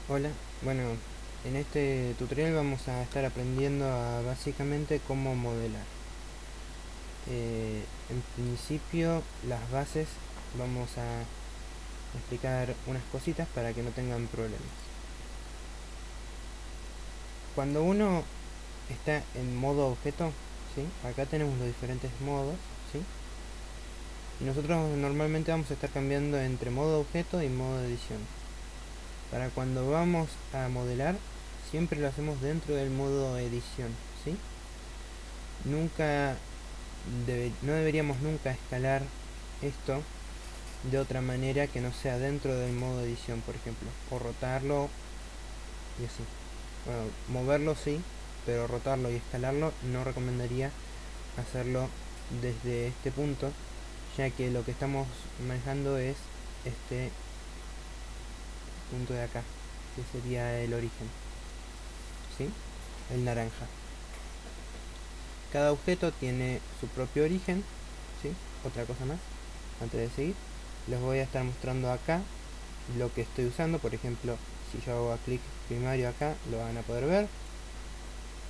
Hola, bueno, en este tutorial vamos a estar aprendiendo a básicamente cómo modelar. En principio, las bases vamos a explicar unas cositas para que no tengan problemas. Cuando uno está en modo objeto, ¿sí? Acá tenemos los diferentes modos, ¿sí? Y nosotros normalmente vamos a estar cambiando entre modo objeto y modo edición. Para cuando vamos a modelar, siempre lo hacemos dentro del modo edición, ¿sí? Nunca no deberíamos nunca escalar esto de otra manera que no sea dentro del modo edición, por ejemplo, o rotarlo y así. Bueno, moverlo sí, pero rotarlo y escalarlo no recomendaría hacerlo desde este punto, ya que lo que estamos manejando es este punto de acá, que sería el origen, ¿sí? El naranja. Cada objeto tiene su propio origen, ¿sí? Otra cosa más, antes de seguir, les voy a estar mostrando acá lo que estoy usando. Por ejemplo, si yo hago clic primario acá, lo van a poder ver,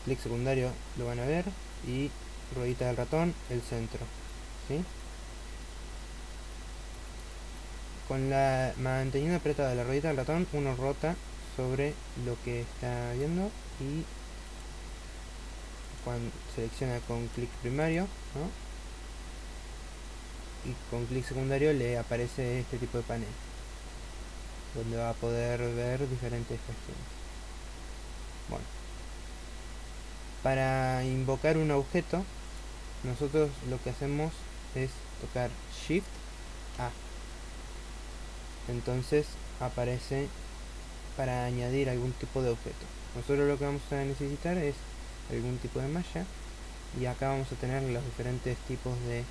clic secundario lo van a ver, y ruedita del ratón, el centro, ¿sí? Con la manteniendo apretada la ruedita del ratón, uno rota sobre lo que está viendo, y cuando selecciona con clic primario, ¿no? Y con clic secundario le aparece este tipo de panel, donde va a poder ver diferentes cuestiones. Bueno, para invocar un objeto, nosotros lo que hacemos es tocar Shift A. Entonces aparece para añadir algún tipo de objeto. Nosotros lo que vamos a necesitar es algún tipo de malla, y acá vamos a tener los diferentes tipos de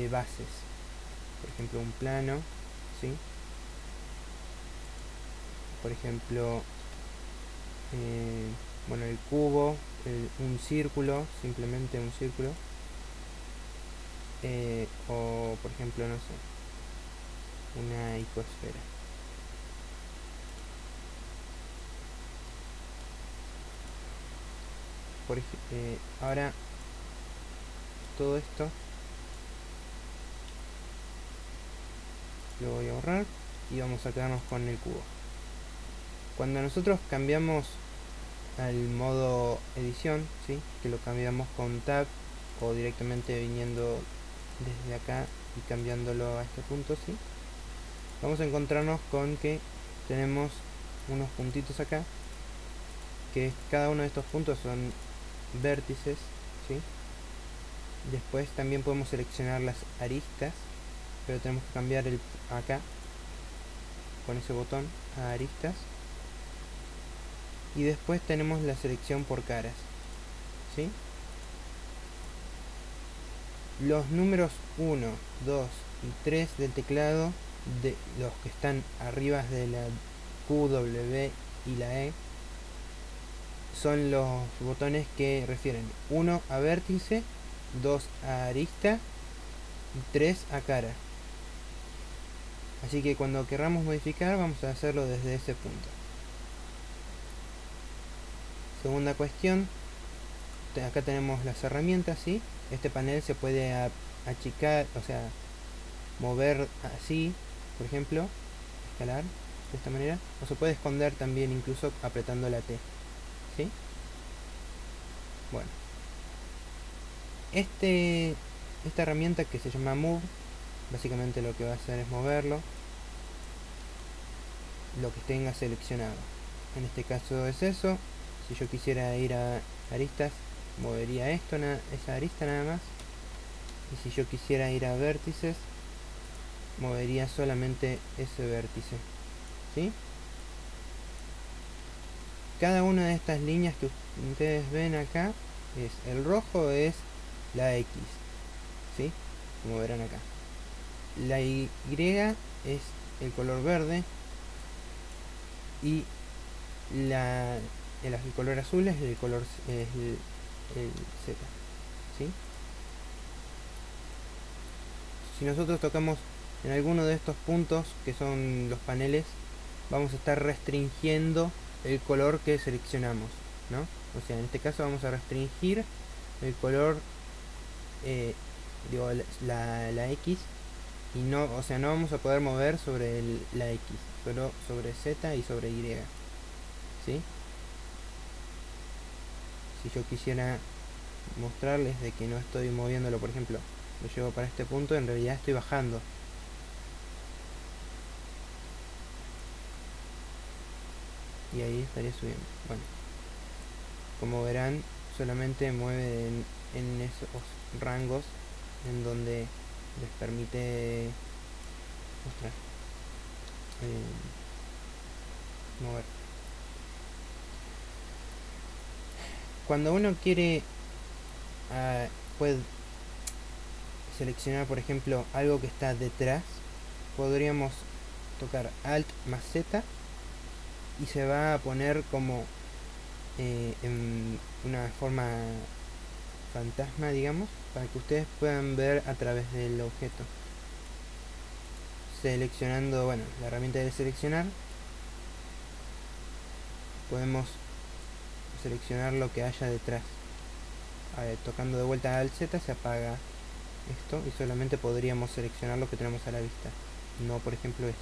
bases. Por ejemplo, un plano, ¿sí? Por ejemplo, bueno, el cubo, un círculo, simplemente un círculo, o por ejemplo, no sé, una icosfera. Ahora todo esto lo voy a borrar y vamos a quedarnos con el cubo. Cuando nosotros cambiamos al modo edición, ¿sí? Que lo cambiamos con tab o directamente viniendo desde acá y cambiándolo a este punto, ¿sí? Vamos a encontrarnos con que tenemos unos puntitos acá, que cada uno de estos puntos son vértices, ¿sí? Después también podemos seleccionar las aristas, pero tenemos que cambiar el acá con ese botón a aristas. Y después tenemos la selección por caras, ¿sí? Los números 1, 2 y 3 del teclado, de los que están arriba de la Q, W y la E, son los botones que refieren 1 a vértice, 2 a arista y 3 a cara. Así que cuando querramos modificar, vamos a hacerlo desde ese punto. Segunda cuestión, acá tenemos las herramientas, ¿sí? Este panel se puede achicar, o sea, mover así, por ejemplo, escalar de esta manera, o se puede esconder también incluso apretando la T, ¿sí? Bueno, esta herramienta que se llama Move, básicamente lo que va a hacer es moverlo, lo que tenga seleccionado. En este caso es eso. Si yo quisiera ir a aristas, movería esa arista nada más. Y si yo quisiera ir a vértices, movería solamente ese vértice, ¿sí? Cada una de estas líneas que ustedes ven acá, el rojo es la X, ¿sí? Como verán acá. La Y es el color verde, y el color azul es el color el Z, ¿sí? Si nosotros tocamos en alguno de estos puntos que son los paneles vamos a estar restringiendo el color que seleccionamos, ¿no? O sea, en este caso vamos a restringir el color, digo, la X, y no, o sea, no vamos a poder mover sobre la X, solo sobre Z y sobre Y, ¿sí? Si yo quisiera mostrarles de que no estoy moviéndolo, por ejemplo, lo llevo para este punto, en realidad estoy bajando. Y ahí estaría subiendo. Bueno, como verán, solamente mueve en esos rangos en donde les permite mostrar, mover. Cuando uno quiere, puede seleccionar, por ejemplo, algo que está detrás, podríamos tocar Alt más Z y se va a poner como en una forma fantasma, digamos, para que ustedes puedan ver a través del objeto. Seleccionando, bueno, la herramienta de seleccionar, podemos seleccionar lo que haya detrás. Tocando de vuelta Alt Z se apaga esto y solamente podríamos seleccionar lo que tenemos a la vista, no por ejemplo eso.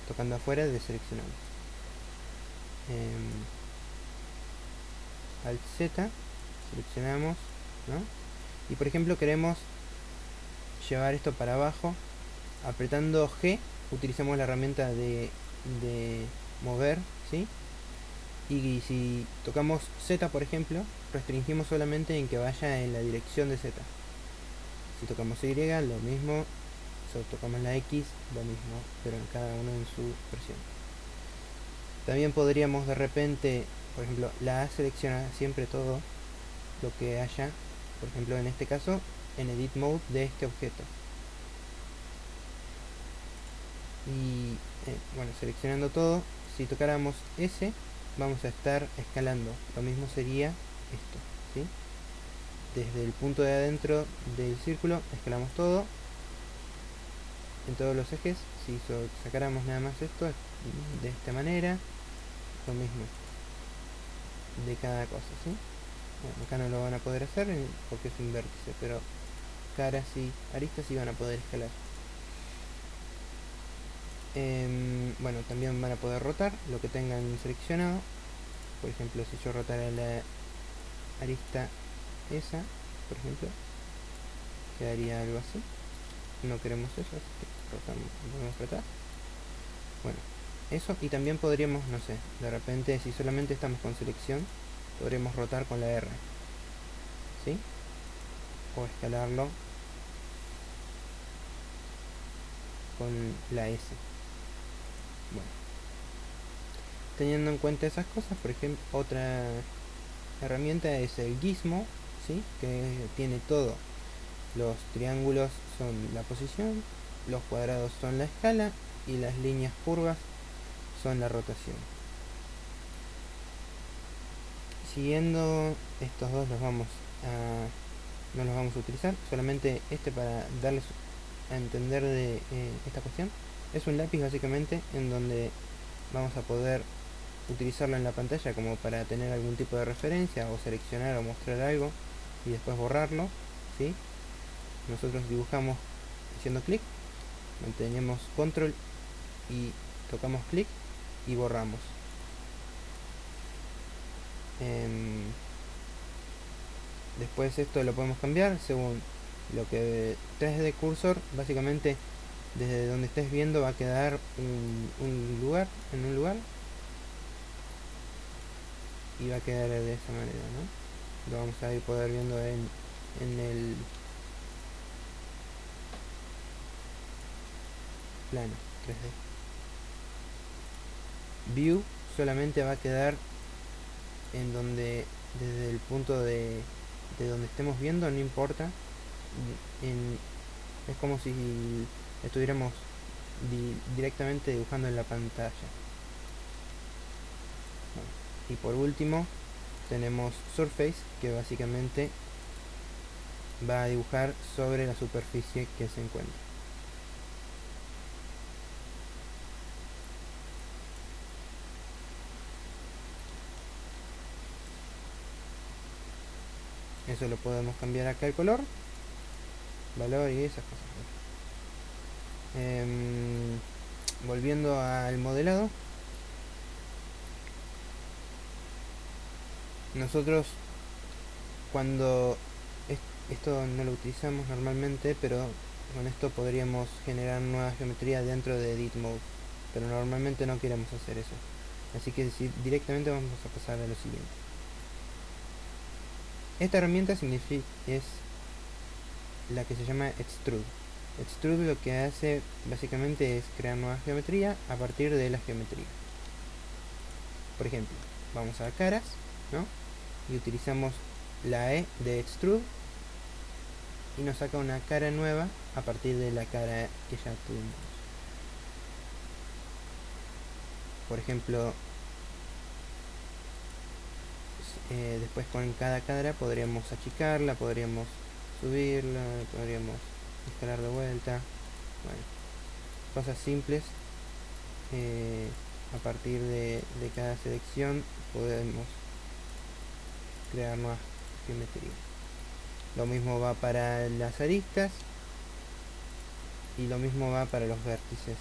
Tocando afuera deseleccionamos. Alt Z, seleccionamos, ¿no? Y por ejemplo queremos llevar esto para abajo, apretando G utilizamos la herramienta de mover, ¿sí? Y si tocamos Z, por ejemplo, restringimos solamente en que vaya en la dirección de Z. Si tocamos Y, lo mismo. Si tocamos la X, lo mismo, pero en cada uno en su versión. También podríamos de repente, por ejemplo, la A selecciona siempre todo lo que haya, por ejemplo en este caso, en Edit Mode de este objeto. Y bueno, seleccionando todo, si tocáramos S, vamos a estar escalando. Lo mismo sería esto, ¿sí? Desde el punto de adentro del círculo escalamos todo en todos los ejes. Si sacáramos nada más esto de esta manera, lo mismo de cada cosa, ¿sí? Bueno, acá no lo van a poder hacer porque es un vértice, pero caras y aristas sí van a poder escalar. Bueno, también van a poder rotar lo que tengan seleccionado. Por ejemplo, si yo rotara la arista esa, por ejemplo, quedaría algo así. No queremos eso, así que rotamos, volvemos para atrás. Bueno, eso, y también podríamos, no sé, de repente si solamente estamos con selección, podríamos rotar con la R, ¿sí? O escalarlo con la S. Bueno, teniendo en cuenta esas cosas, por ejemplo, otra herramienta es el Gizmo, ¿sí? Que tiene todo. Los triángulos son la posición, los cuadrados son la escala y las líneas curvas son la rotación. Siguiendo estos dos no los vamos a utilizar, solamente este para darles a entender de esta cuestión. Es un lápiz básicamente en donde vamos a poder utilizarlo en la pantalla como para tener algún tipo de referencia o seleccionar o mostrar algo y después borrarlo, ¿sí? Nosotros dibujamos haciendo clic, mantenemos control y tocamos clic y borramos. Después esto lo podemos cambiar según lo que traes de cursor. Básicamente desde donde estés viendo va a quedar un lugar, en un lugar, y va a quedar de esa manera, ¿no? Lo vamos a ir poder viendo en el plano 3D. View solamente va a quedar en donde, desde el punto de donde estemos viendo, no importa. Es como si estuviéramos directamente dibujando en la pantalla. Bueno, y por último tenemos Surface, que básicamente va a dibujar sobre la superficie que se encuentra. Eso lo podemos cambiar acá el color, valor y esas cosas. Volviendo al modelado, nosotros cuando esto no lo utilizamos normalmente, pero con esto podríamos generar nueva geometría dentro de Edit Mode, pero normalmente no queremos hacer eso, así que directamente vamos a pasar a lo siguiente. Esta herramienta es la que se llama Extrude. Extrude lo que hace básicamente es crear nueva geometría a partir de la geometría. Por ejemplo, vamos a caras, ¿no? Y utilizamos la E de Extrude y nos saca una cara nueva a partir de la cara que ya tuvimos. Por ejemplo, después con cada cara podríamos achicarla, podríamos subirla, podríamos escalar de vuelta. Bueno, cosas simples. A partir de cada selección podemos crear nuevas geometrías. Lo mismo va para las aristas y lo mismo va para los vértices.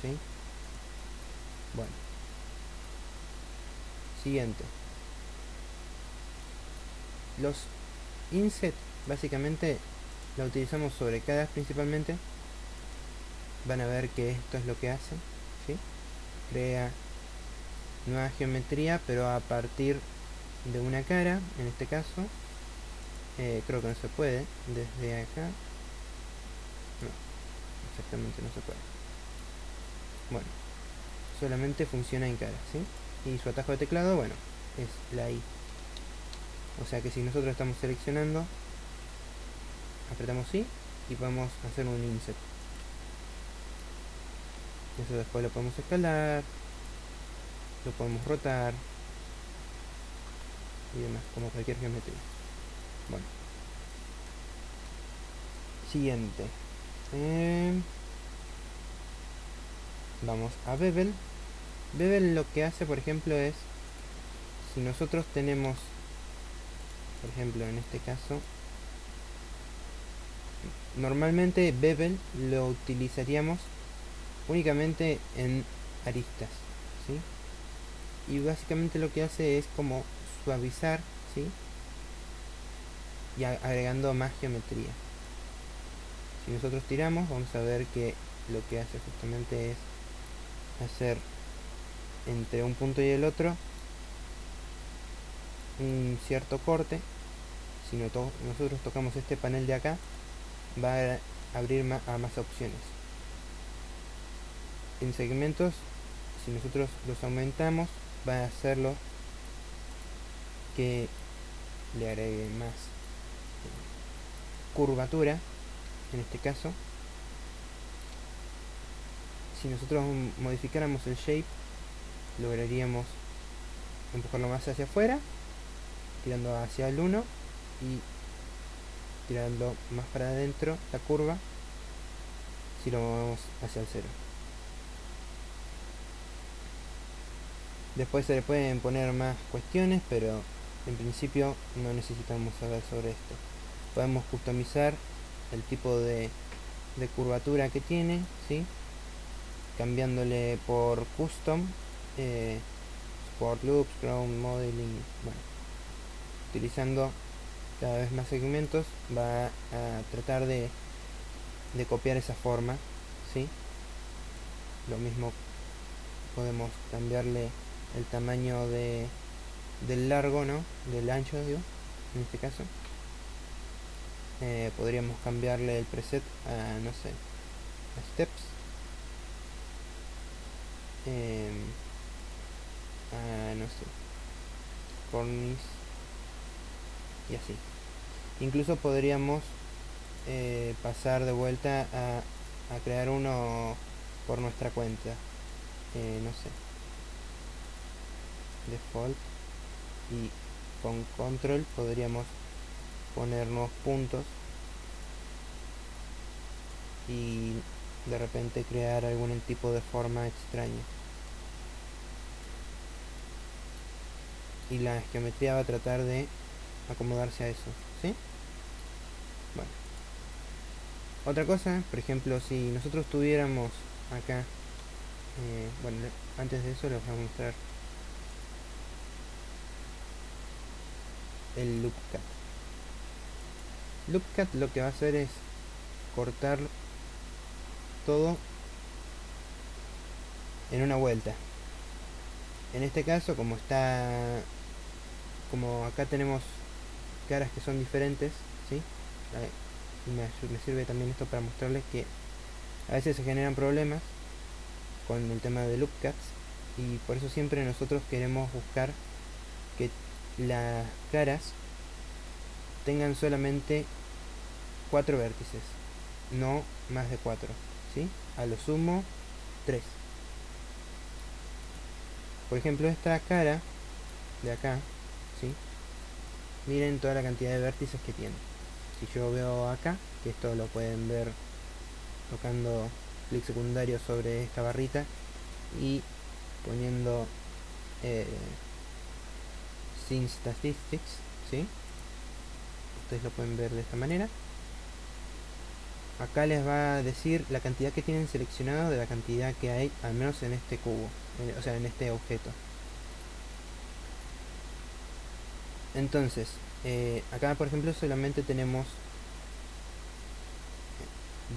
¿Sí? Bueno, siguiente. Los inset básicamente la utilizamos sobre caras principalmente. Van a ver que esto es lo que hace, ¿sí? Crea nueva geometría, pero a partir de una cara, en este caso. Creo que no se puede desde acá. No, exactamente no se puede. Bueno, solamente funciona en cara, ¿sí? Y su atajo de teclado, bueno, es la I. O sea que si nosotros estamos seleccionando, apretamos I y podemos hacer un inset. Eso después lo podemos escalar, lo podemos rotar y demás, como cualquier geometría. Bueno, siguiente. Vamos a Bevel. Bevel lo que hace, por ejemplo, es si nosotros tenemos, por ejemplo, en este caso, normalmente Bevel lo utilizaríamos únicamente en aristas, ¿sí? Y básicamente lo que hace es como suavizar, ¿sí? Y agregando más geometría. Si nosotros tiramos, vamos a ver que lo que hace justamente es hacer entre un punto y el otro un cierto corte. Si nosotros tocamos este panel de acá, va a abrir a más opciones. En segmentos, si nosotros los aumentamos, va a hacerlo que le agregue más curvatura, en este caso. Si nosotros modificáramos el shape, lograríamos empujarlo más hacia afuera, tirando hacia el 1 y tirando más para adentro la curva si lo movemos hacia el 0. Después se le pueden poner más cuestiones, pero en principio no necesitamos saber sobre esto. Podemos customizar el tipo de curvatura que tiene, ¿sí? Cambiándole por custom, support loops, ground modeling, bueno, utilizando cada vez más segmentos va a tratar de copiar esa forma, ¿sí? Lo mismo podemos cambiarle el tamaño del largo, ¿no? Del ancho, digo, en este caso. Podríamos cambiarle el preset a, no sé, a steps, a, no sé, cornice, y así. Incluso podríamos pasar de vuelta a crear uno por nuestra cuenta. No sé, default, y con control podríamos poner nuevos puntos y de repente crear algún tipo de forma extraña. Y la geometría va a tratar de acomodarse a eso, ¿sí? Bueno. Otra cosa, por ejemplo, si nosotros tuviéramos acá, bueno, antes de eso les voy a mostrar el loop cut. Loop cut lo que va a hacer es cortar todo en una vuelta. En este caso, como acá tenemos caras que son diferentes, ¿sí? Me sirve también esto para mostrarles que a veces se generan problemas con el tema de loop cuts, y por eso siempre nosotros queremos buscar que las caras tengan solamente 4 vértices, no más de 4, ¿sí? A lo sumo 3. Por ejemplo, esta cara de acá, ¿sí? Miren toda la cantidad de vértices que tiene. Si yo veo acá, que esto lo pueden ver tocando clic secundario sobre esta barrita y poniendo Scene Statistics, ¿sí? Ustedes lo pueden ver de esta manera. Acá les va a decir la cantidad que tienen seleccionado de la cantidad que hay, al menos en este cubo, o sea, en este objeto. Entonces, acá por ejemplo solamente tenemos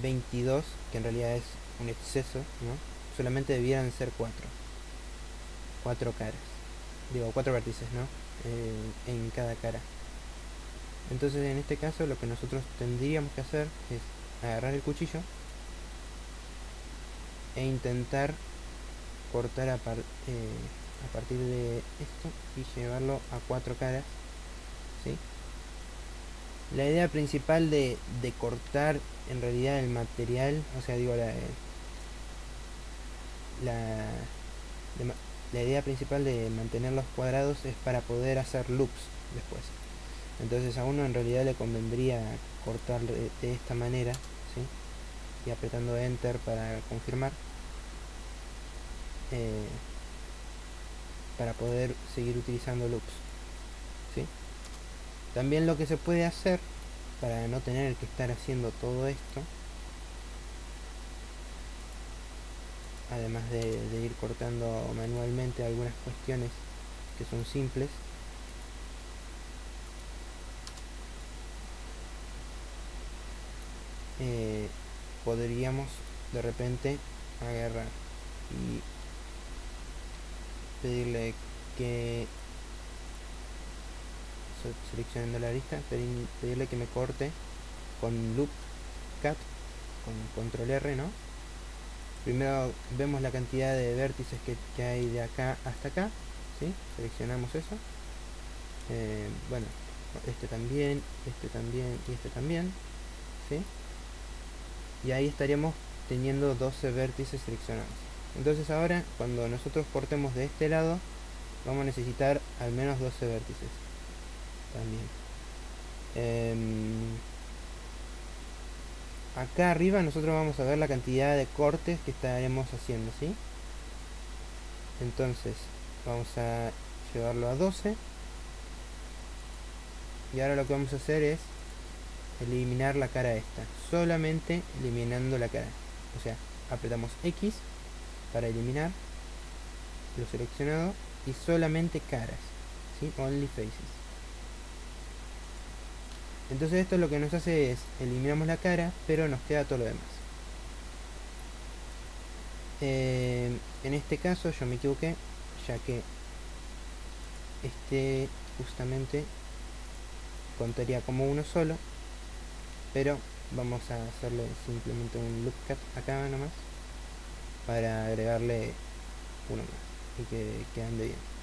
22, que en realidad es un exceso, ¿no? Solamente debieran ser 4 caras, digo 4 vértices, ¿no? En cada cara. Entonces en este caso lo que nosotros tendríamos que hacer es agarrar el cuchillo e intentar cortar a partir de esto y llevarlo a 4 caras, ¿sí? La idea principal de cortar en realidad el material, o sea, digo, la, la idea principal de mantener los cuadrados es para poder hacer loops después. Entonces a uno en realidad le convendría cortar de esta manera, ¿sí? Y apretando enter para confirmar, para poder seguir utilizando loops, ¿sí? También lo que se puede hacer para no tener que estar haciendo todo esto, además de ir cortando manualmente algunas cuestiones que son simples, podríamos de repente agarrar y pedirle que, seleccionando la lista, pedirle que me corte con loop cut, con control R, ¿no? Primero vemos la cantidad de vértices que hay de acá hasta acá, ¿sí? Seleccionamos eso. Bueno, este también y este también, ¿sí? Y ahí estaríamos teniendo 12 vértices seleccionados. Entonces ahora, cuando nosotros cortemos de este lado, vamos a necesitar al menos 12 vértices también. Acá arriba nosotros vamos a ver la cantidad de cortes que estaremos haciendo, ¿sí? Entonces vamos a llevarlo a 12, y ahora lo que vamos a hacer es eliminar la cara esta, solamente eliminando la cara, o sea, apretamos X para eliminar lo seleccionado y solamente caras, ¿sí? Only faces. Entonces esto lo que nos hace es eliminamos la cara, pero nos queda todo lo demás. En este caso yo me equivoqué, ya que este justamente contaría como uno solo, pero vamos a hacerle simplemente un loop cut acá nomás para agregarle uno más y que ande bien.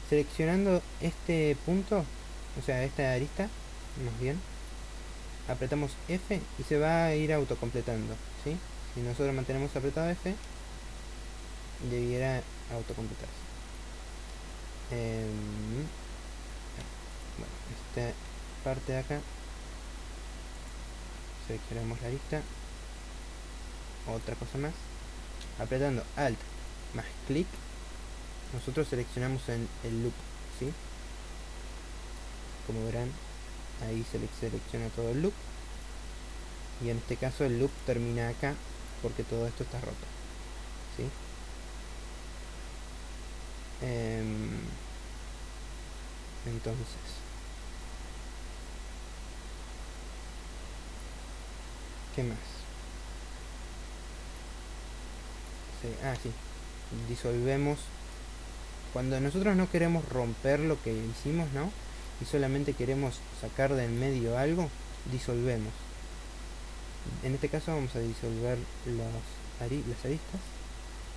Seleccionando este punto, o sea, esta arista, más bien, apretamos F y se va a ir autocompletando, ¿sí? Si nosotros mantenemos apretado F, debiera autocompletarse. esta parte de acá, seleccionamos la lista, otra cosa más, apretando Alt más clic, nosotros seleccionamos en el loop, ¿sí? Como verán, ahí se selecciona todo el loop, y en este caso el loop termina acá porque todo esto está roto, ¿sí? Entonces, ¿qué más? Sí, disolvemos. Cuando nosotros no queremos romper lo que hicimos, ¿no? Y solamente queremos sacar del medio algo, disolvemos. En este caso vamos a disolver las aristas,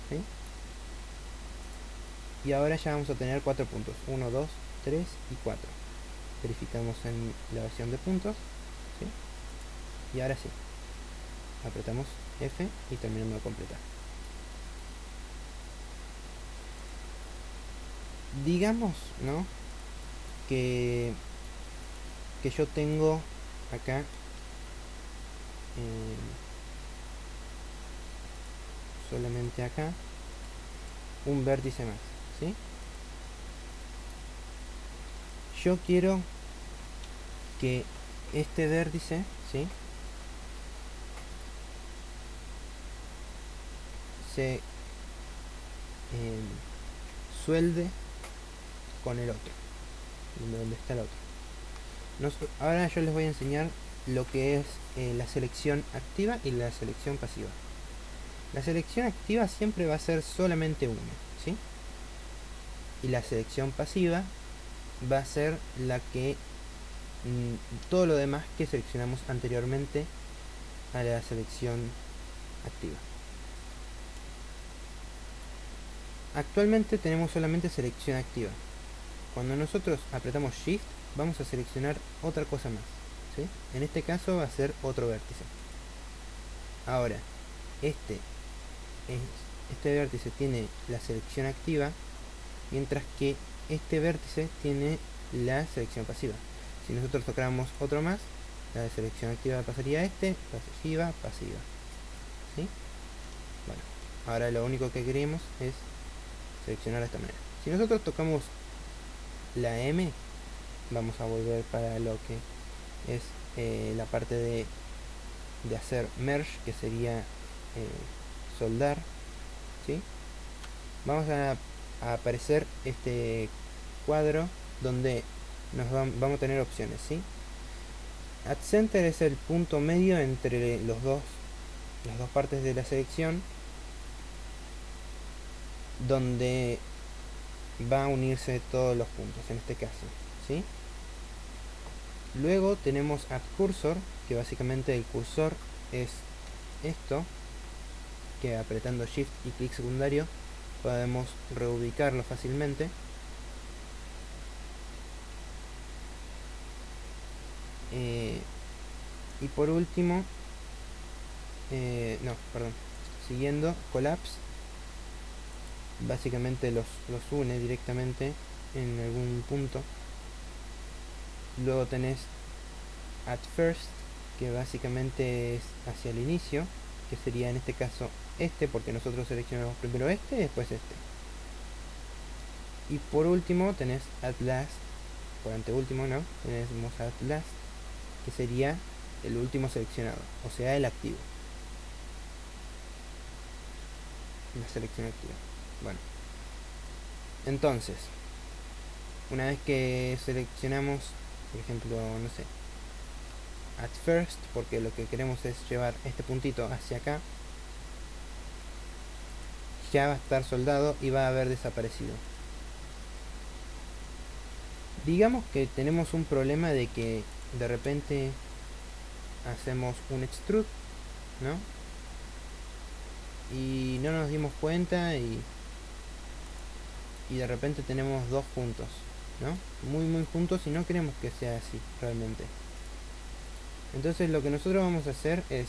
¿sí? Y ahora ya vamos a tener 4 puntos, 1, 2, 3 y 4. Verificamos en la versión de puntos, ¿sí? Y ahora sí, apretamos F y terminamos de completar. Digamos, ¿no? Que yo tengo acá solamente acá un vértice más, ¿sí? Yo quiero que este vértice, ¿sí?, se suelde con el otro, donde está el otro. Ahora yo les voy a enseñar lo que es la selección activa y la selección pasiva. La selección activa siempre va a ser solamente una, ¿sí? Y la selección pasiva va a ser la que todo lo demás que seleccionamos anteriormente a la selección activa. Actualmente tenemos solamente selección activa. Cuando nosotros apretamos Shift, vamos a seleccionar otra cosa más, ¿sí? En este caso va a ser otro vértice. Ahora, este vértice tiene la selección activa, mientras que este vértice tiene la selección pasiva. Si nosotros tocáramos otro más, la selección activa pasaría a este, pasiva, pasiva, ¿sí? Bueno, ahora lo único que queremos es seleccionar de esta manera. Si nosotros tocamos la M, vamos a volver para lo que es la parte de hacer merge, que sería soldar, ¿sí? Vamos a aparecer este cuadro donde vamos a tener opciones, ¿sí? At center es el punto medio entre las dos partes de la selección, donde va a unirse todos los puntos en este caso, ¿sí? Luego tenemos Add Cursor, que básicamente el cursor es esto, que apretando Shift y clic secundario podemos reubicarlo fácilmente. Y por último, siguiendo, Collapse básicamente los une directamente en algún punto. Luego tenés At First, que básicamente es hacia el inicio, que sería en este caso este, porque nosotros seleccionamos primero este y después este. Y por último tenés At Last, por anteúltimo, ¿no? Tenemos At Last, que sería el último seleccionado, o sea, el activo. La selección activa. Bueno, entonces, una vez que seleccionamos, por ejemplo, no sé, At First, porque lo que queremos es llevar este puntito hacia acá, ya va a estar soldado y va a haber desaparecido. Digamos que tenemos un problema de que de repente hacemos un extrude, ¿no? Y no nos dimos cuenta y de repente tenemos dos juntos, ¿no? Muy juntos, y no queremos que sea así realmente. Entonces lo que nosotros vamos a hacer es,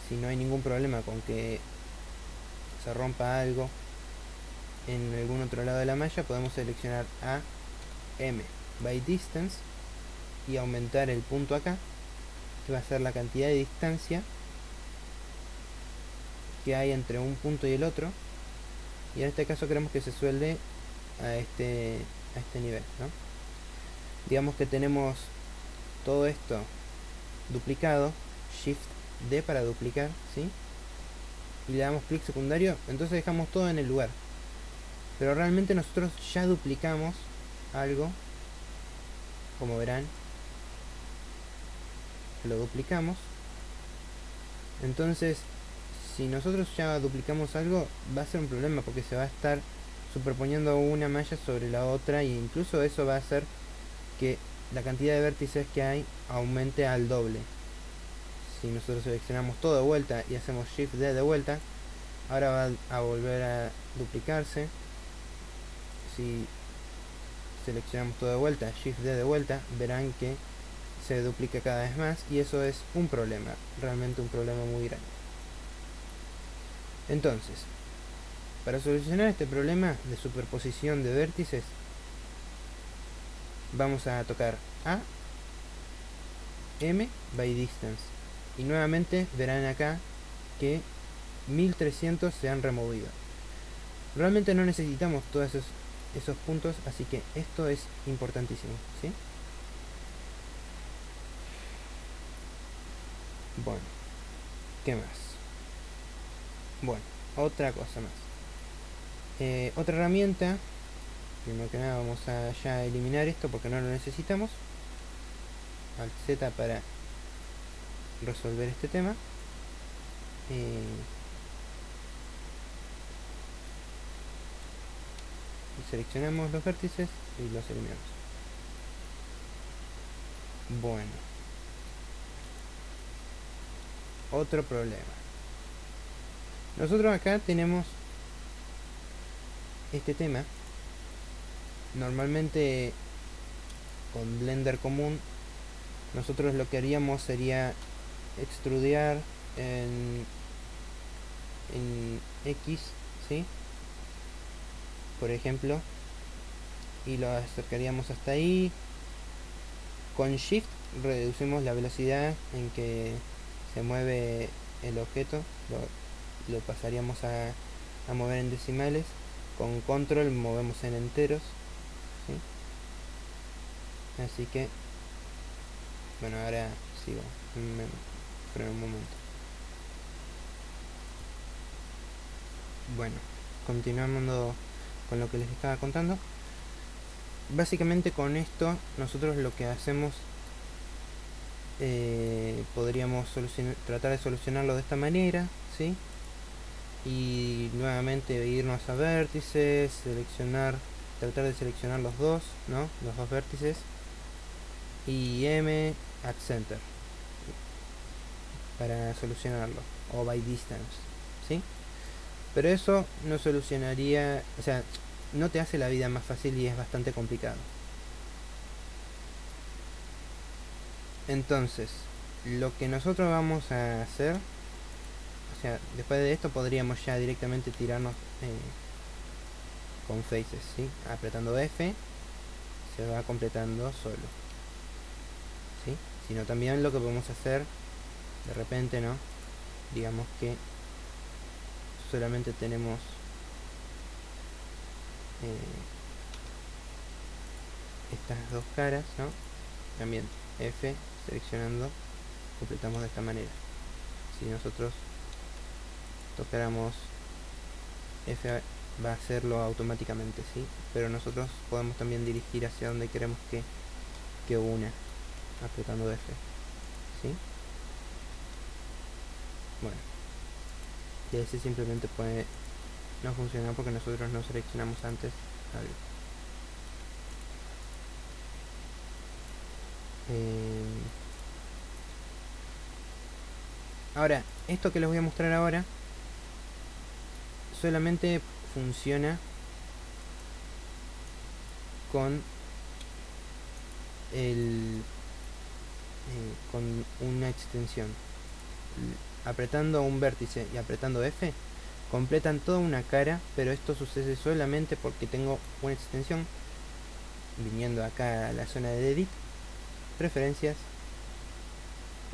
si no hay ningún problema con que se rompa algo en algún otro lado de la malla, podemos seleccionar A, M, by distance y aumentar el punto acá, que va a ser la cantidad de distancia que hay entre un punto y el otro, y en este caso queremos que se suelde a este nivel, ¿no? Digamos que tenemos todo esto duplicado, Shift D para duplicar, ¿sí? Y le damos clic secundario, entonces dejamos todo en el lugar. Pero realmente nosotros ya duplicamos algo, como verán, lo duplicamos. Entonces, si nosotros ya duplicamos algo, va a ser un problema porque se va a estar superponiendo una malla sobre la otra, e incluso eso va a hacer que la cantidad de vértices que hay aumente al doble. Si nosotros seleccionamos todo de vuelta y hacemos Shift D de vuelta, ahora va a volver a duplicarse. Si seleccionamos todo de vuelta, Shift D de vuelta, verán que se duplica cada vez más, y eso es un problema, realmente un problema muy grande. Entonces, para solucionar este problema de superposición de vértices, vamos a tocar A, M by distance, y nuevamente verán acá que 1300 se han removido. Realmente no necesitamos todos esos puntos, así que esto es importantísimo, ¿sí? Bueno, ¿qué más? Bueno, otra cosa más. Otra herramienta, primero que nada vamos a ya eliminar esto porque no lo necesitamos. Alt Z para resolver este tema. Seleccionamos los vértices y los eliminamos. Bueno, otro problema. Nosotros acá tenemos este tema. Normalmente con Blender común nosotros lo que haríamos sería extrudear en X, ¿sí? Por ejemplo, y lo acercaríamos hasta ahí. Con Shift reducimos la velocidad en que se mueve el objeto, lo pasaríamos a mover en decimales. Con Control movemos en enteros, ¿sí? Así que, bueno, ahora sigo, freno un momento. Bueno, continuando con lo que les estaba contando. Básicamente con esto nosotros lo que hacemos, podríamos tratar de solucionarlo de esta manera, ¿sí? Y nuevamente irnos a vértices, tratar de seleccionar los dos, ¿no? Los dos vértices, y M at center para solucionarlo, o by distance, ¿sí? Pero eso no solucionaría, o sea, no te hace la vida más fácil y es bastante complicado. Entonces, lo que nosotros vamos a hacer, o sea, después de esto podríamos ya directamente tirarnos con faces, ¿sí? Apretando F se va completando solo, ¿sí? Sino también lo que podemos hacer de repente, ¿no? Digamos que solamente tenemos estas dos caras, ¿no? También F seleccionando completamos de esta manera. Si nosotros tocáramos F va a hacerlo automáticamente, ¿sí? Pero nosotros podemos también dirigir hacia donde queremos que una, apretando F, ¿sí? Bueno, y ese simplemente puede no funcionar porque nosotros no seleccionamos antes algo. Ahora, esto que les voy a mostrar ahora solamente funciona con con una extensión. Apretando un vértice y apretando F completan toda una cara, pero esto sucede solamente porque tengo una extensión viniendo acá a la zona de edit, preferencias,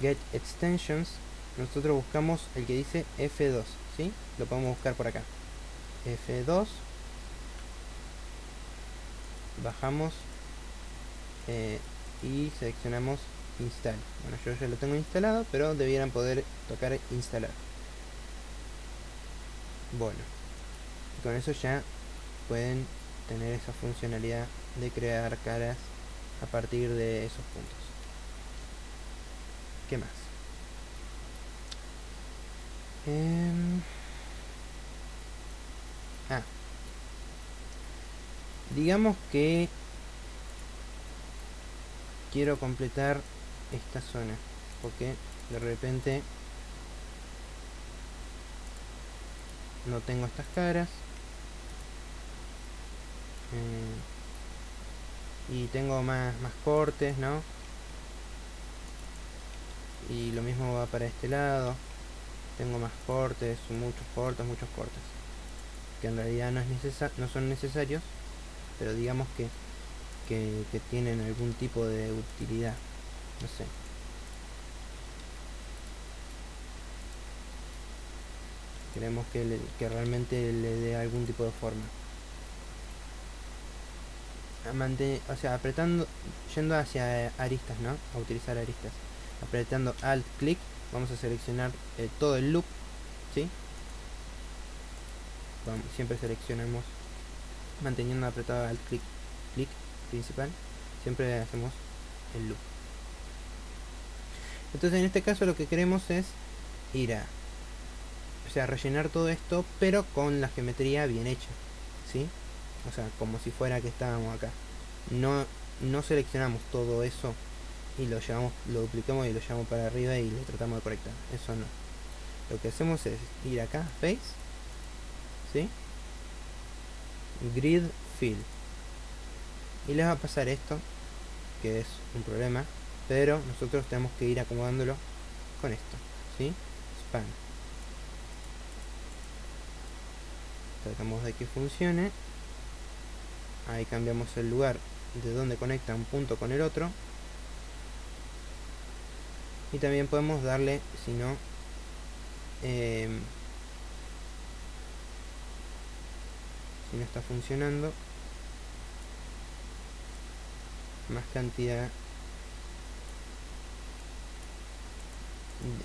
get extensions, nosotros buscamos el que dice F2, ¿sí? Lo podemos buscar por acá. F2, bajamos y seleccionamos install. Bueno, yo ya lo tengo instalado, pero debieran poder tocar instalar. Bueno, y con eso ya pueden tener esa funcionalidad de crear caras a partir de esos puntos. ¿Qué más? Digamos que quiero completar esta zona, porque de repente no tengo estas caras y tengo más cortes, ¿no? Y lo mismo va para este lado, tengo más cortes, muchos cortes, que en realidad no son necesarios, pero digamos que tienen algún tipo de utilidad, no sé. Queremos que realmente le dé algún tipo de forma. O sea, apretando, yendo hacia aristas, ¿no? A utilizar aristas. Apretando Alt clic, vamos a seleccionar todo el loop, ¿sí? Siempre seleccionamos, manteniendo apretado Alt clic, clic principal, siempre hacemos el loop. Entonces en este caso lo que queremos es ir a, o sea, rellenar todo esto, pero con la geometría bien hecha, ¿sí? O sea, como si fuera que estábamos acá. No seleccionamos todo eso y lo duplicamos y lo llevamos para arriba y lo tratamos de conectar. Eso no. Lo que hacemos es ir acá, Face, ¿sí? Grid Fill. Y les va a pasar esto, que es un problema, pero nosotros tenemos que ir acomodándolo con esto, ¿sí? Span. Tratamos de que funcione. Ahí cambiamos el lugar de donde conecta un punto con el otro. Y también podemos darle, si no, si no está funcionando, más cantidad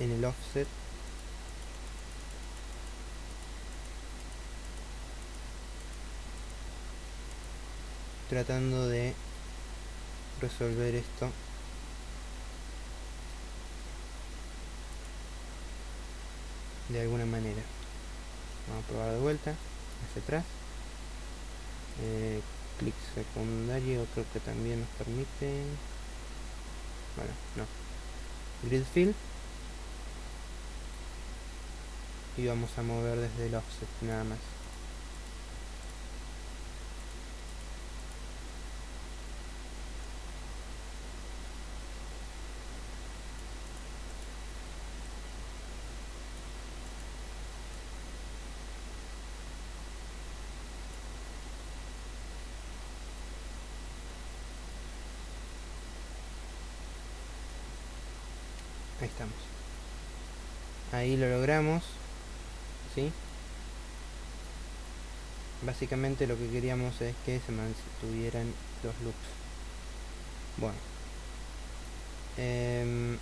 en el offset. Tratando de resolver esto de alguna manera. Vamos a probar de vuelta, hacia atrás. Clic secundario creo que también nos permite. Bueno, no. Grid Fill. Y vamos a mover desde el offset nada más. Ahí estamos. Ahí lo logramos, ¿sí? Básicamente lo que queríamos es que se mantuvieran los loops. Bueno, el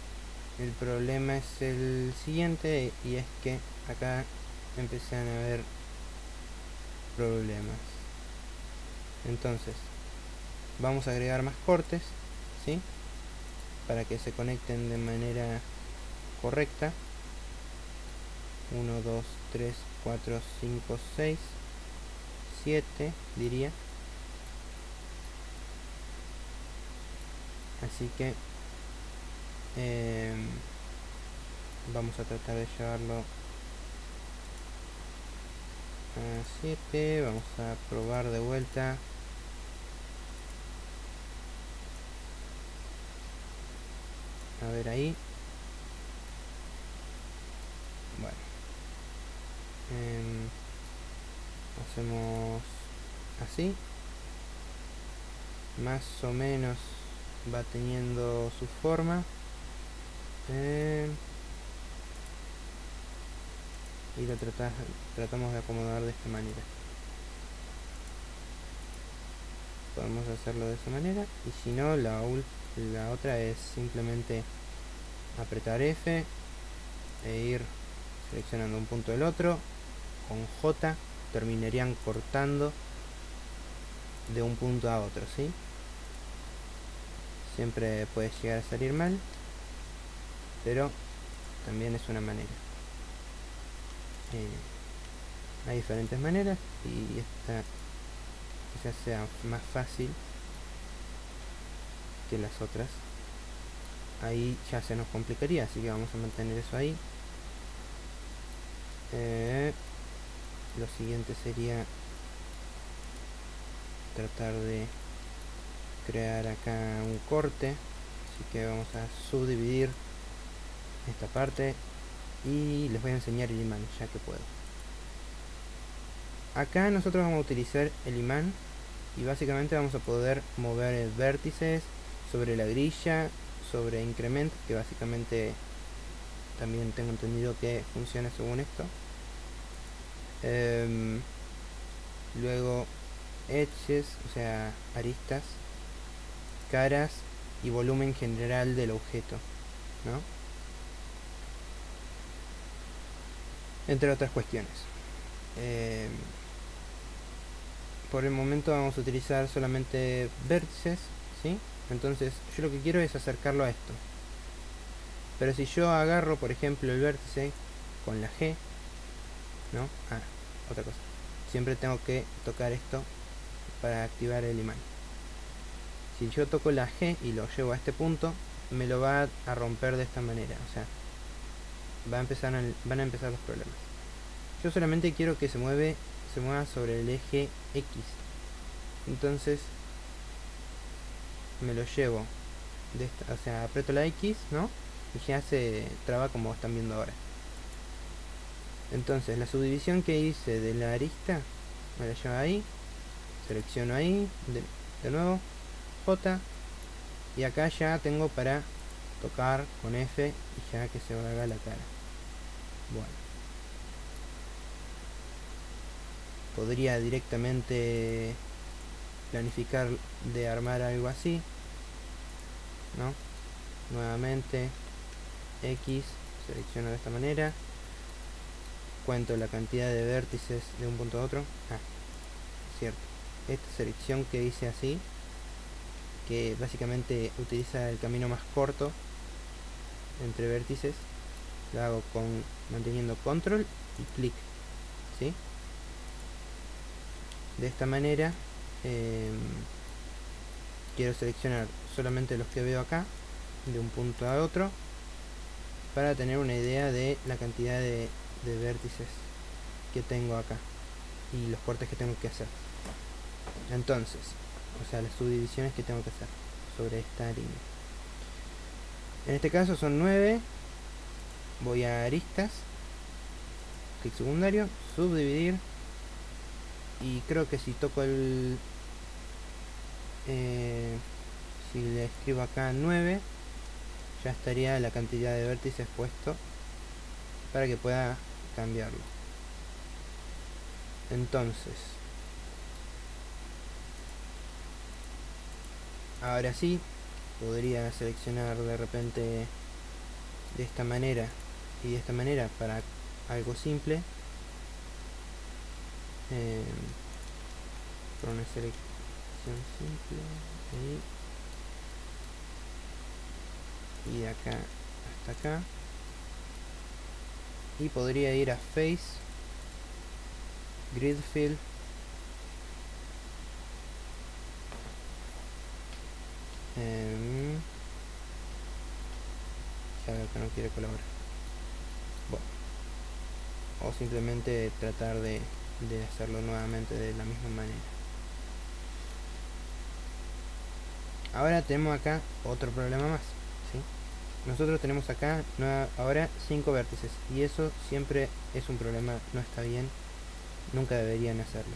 problema es el siguiente, y es que acá empiezan a haber problemas. Entonces vamos a agregar más cortes, ¿sí? Para que se conecten de manera correcta. 1, 2, 3, 4, 5, 6, 7 diría. Así que vamos a tratar de llevarlo a 7. Vamos a probar de vuelta. A ver ahí. Bueno, hacemos así. más o menos va teniendo su forma. Y lo tratamos de acomodar de esta manera. Podemos hacerlo de esa manera, y si no, la otra es simplemente apretar F e ir seleccionando un punto del otro. Con J terminarían cortando de un punto a otro, ¿sí? Siempre puede llegar a salir mal, pero también es una manera. Hay diferentes maneras, y esta quizás sea más fácil que las otras. Ahí ya se nos complicaría, así que vamos a mantener eso ahí. Lo siguiente sería tratar de crear acá un corte, así que vamos a subdividir esta parte y les voy a enseñar el imán ya que puedo. Acá nosotros vamos a utilizar el imán y básicamente vamos a poder mover vértices sobre la grilla, sobre increment, que básicamente también tengo entendido que funciona según esto. Luego edges, o sea, aristas, caras y volumen general del objeto, ¿no? Entre otras cuestiones. Por el momento vamos a utilizar solamente vértices, ¿sí? Entonces yo lo que quiero es acercarlo a esto. Pero si yo agarro, por ejemplo, el vértice con la G, ¿no? Otra cosa. Siempre tengo que tocar esto para activar el imán. Si yo toco la G y lo llevo a este punto, me lo va a romper de esta manera. O sea, van a empezar los problemas. Yo solamente quiero que se mueva sobre el eje X. Entonces me lo llevo o sea, aprieto la X, ¿no? Y ya se traba como están viendo ahora. Entonces la subdivisión que hice de la arista me la llevo ahí, selecciono ahí, de nuevo J, y acá ya tengo para tocar con F y ya que se haga la cara. Bueno, podría directamente planificar de armar algo así, ¿no? Nuevamente X, selecciono de esta manera, cuento la cantidad de vértices de un punto a otro. Cierto, esta selección que hice así, que básicamente utiliza el camino más corto entre vértices, lo hago manteniendo control y clic, ¿sí? De esta manera quiero seleccionar solamente los que veo acá de un punto a otro para tener una idea de la cantidad de vértices que tengo acá y los cortes que tengo que hacer. Entonces, o sea, las subdivisiones que tengo que hacer sobre esta línea. En este caso son 9. Voy a aristas, clic secundario, subdividir, y creo que si toco si le escribo acá 9, ya estaría la cantidad de vértices puesto para que pueda cambiarlo. Entonces, ahora sí, podría seleccionar de repente de esta manera y de esta manera para algo simple, por una selección simple ahí, y de acá hasta acá, y podría ir a Face, Grid Fill, ya veo que no quiere colaborar. Bueno, o simplemente tratar de hacerlo nuevamente de la misma manera. Ahora tenemos acá otro problema más, ¿sí? Nosotros tenemos acá ahora 5 vértices, y eso siempre es un problema, no está bien, nunca deberían hacerlo.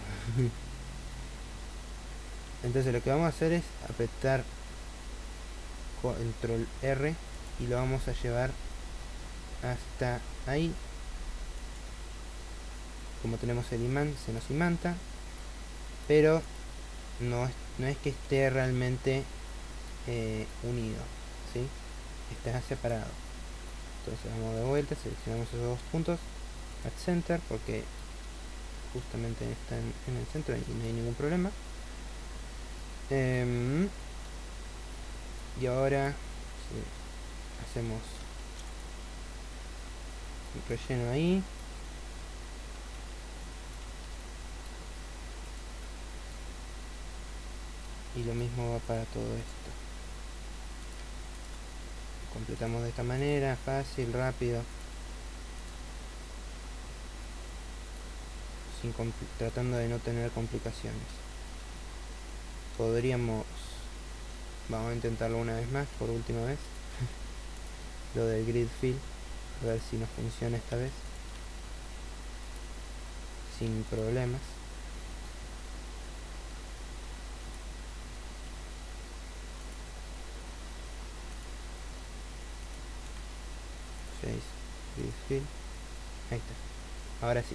Entonces lo que vamos a hacer es apretar control R y lo vamos a llevar hasta ahí. Como tenemos el imán, se nos imanta, pero no es que esté realmente unido, ¿sí? Está separado. Entonces vamos de vuelta, seleccionamos esos dos puntos, at center, porque justamente están en el centro y no hay ningún problema. Y ahora hacemos un relleno ahí. Y lo mismo va para todo esto. Completamos de esta manera, fácil, rápido, tratando de no tener complicaciones. Podríamos, vamos a intentarlo una vez más, por última vez, lo del grid fill, a ver si nos funciona esta vez, sin problemas. Grid fill, ahí está, ahora sí.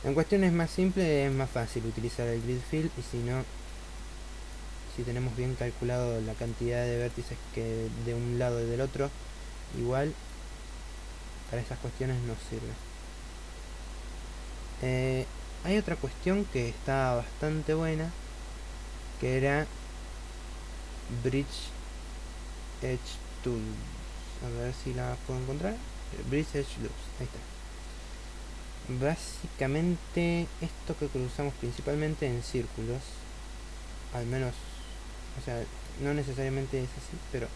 En cuestiones más simples es más fácil utilizar el grid fill, y si tenemos bien calculado la cantidad de vértices que de un lado y del otro, igual para esas cuestiones nos sirve. Hay otra cuestión que está bastante buena, que era Bridge Edge Tools. A ver si la puedo encontrar. Bridge Edge Loops, ahí está. Básicamente esto que cruzamos principalmente en círculos, al menos, o sea, no necesariamente es así, pero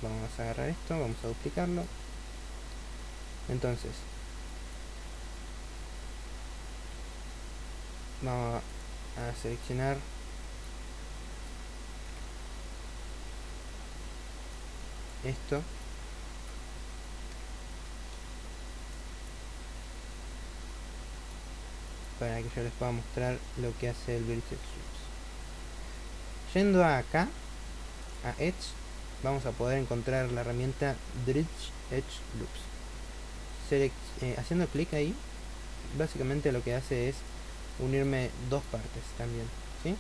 vamos a agarrar esto, vamos a duplicarlo. Entonces vamos a seleccionar esto, para que yo les pueda mostrar lo que hace el Bridge Edge Loops. Yendo a acá, a Edge, vamos a poder encontrar la herramienta Bridge Edge Loops. Haciendo clic ahí, básicamente lo que hace es unirme dos partes también, ¿sí?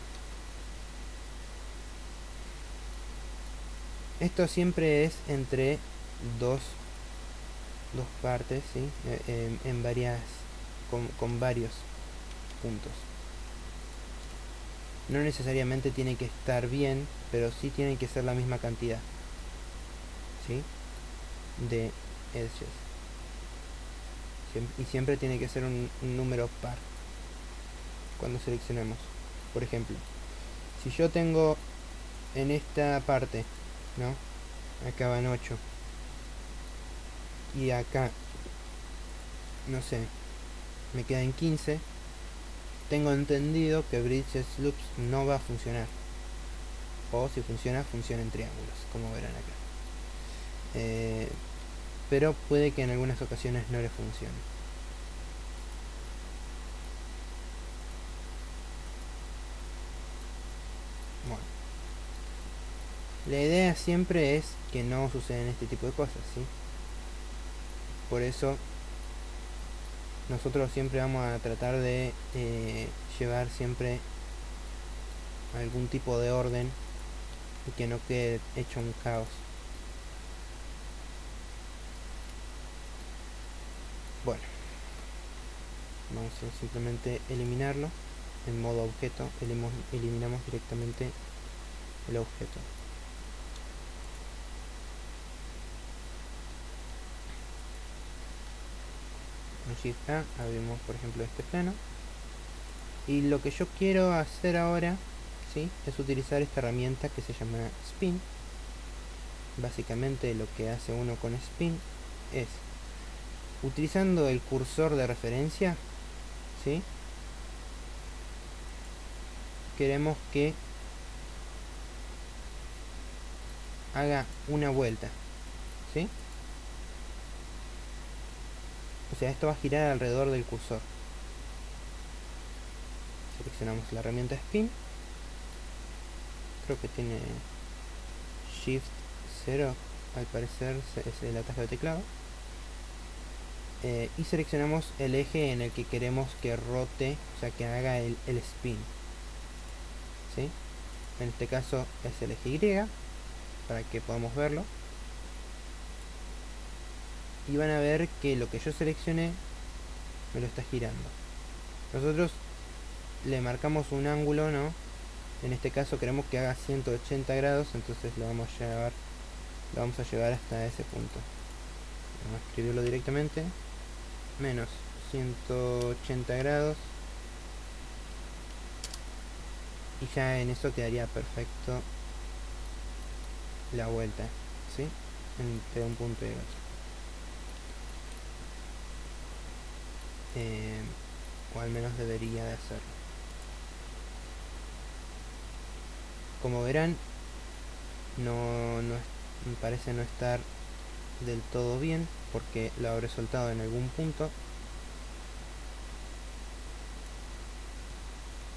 Esto siempre es entre dos partes, ¿sí? En varias, con varios puntos. No necesariamente tiene que estar bien, pero sí tiene que ser la misma cantidad, ¿sí? De edges. Y siempre tiene que ser un número par cuando seleccionemos. Por ejemplo, si yo tengo en esta parte, ¿no? Acá van 8 y acá, no sé, me quedan 15, tengo entendido que Bridge Edge Loops no va a funcionar, o si funciona en triángulos, como verán acá. Pero puede que en algunas ocasiones no le funcione. Bueno, la idea siempre es que no sucedan este tipo de cosas, ¿sí? Por eso nosotros siempre vamos a tratar de llevar siempre algún tipo de orden y que no quede hecho un caos. Bueno, vamos a simplemente eliminarlo en modo objeto. Eliminamos directamente el objeto. Con Shift A abrimos, por ejemplo, este plano, y lo que yo quiero hacer ahora, ¿sí?, es utilizar esta herramienta que se llama Spin. Básicamente lo que hace uno con Spin es, utilizando el cursor de referencia, ¿sí?, queremos que haga una vuelta, ¿sí? O sea, esto va a girar alrededor del cursor. Seleccionamos la herramienta Spin creo que tiene Shift 0, al parecer es el ataque de teclado. Y seleccionamos el eje en el que queremos que rote, o sea, que haga el spin, ¿sí? En este caso es el eje Y, para que podamos verlo. Y van a ver que lo que yo seleccioné me lo está girando. Nosotros le marcamos un ángulo, ¿no? En este caso queremos que haga 180 grados, entonces lo vamos a llevar hasta ese punto. Vamos a escribirlo directamente. Menos 180 grados. Y ya en eso quedaría perfecto la vuelta, ¿sí? Entre un punto y el otro. O al menos debería de hacerlo. Como verán, me parece no estar del todo bien, porque lo habré soltado en algún punto.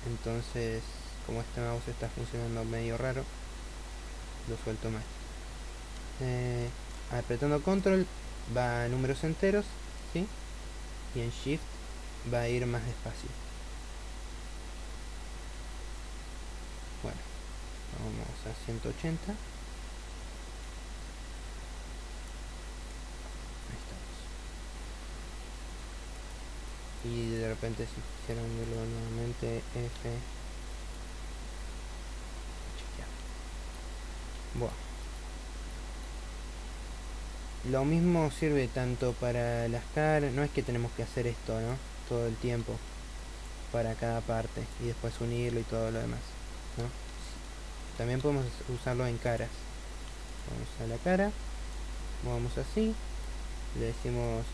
Entonces, como este mouse está funcionando medio raro, lo suelto mal. Apretando control va a números enteros, ¿sí? Y en shift va a ir más despacio. Bueno, vamos a 180. Ahí estamos. Y de repente si quisiera unirlo nuevamente, F. Chequear. Bueno. Lo mismo sirve tanto para las caras. No es que tenemos que hacer esto, ¿no? Todo el tiempo. Para cada parte. Y después unirlo y todo lo demás, ¿no? También podemos usarlo en caras. Vamos a la cara. Movamos así. Le decimos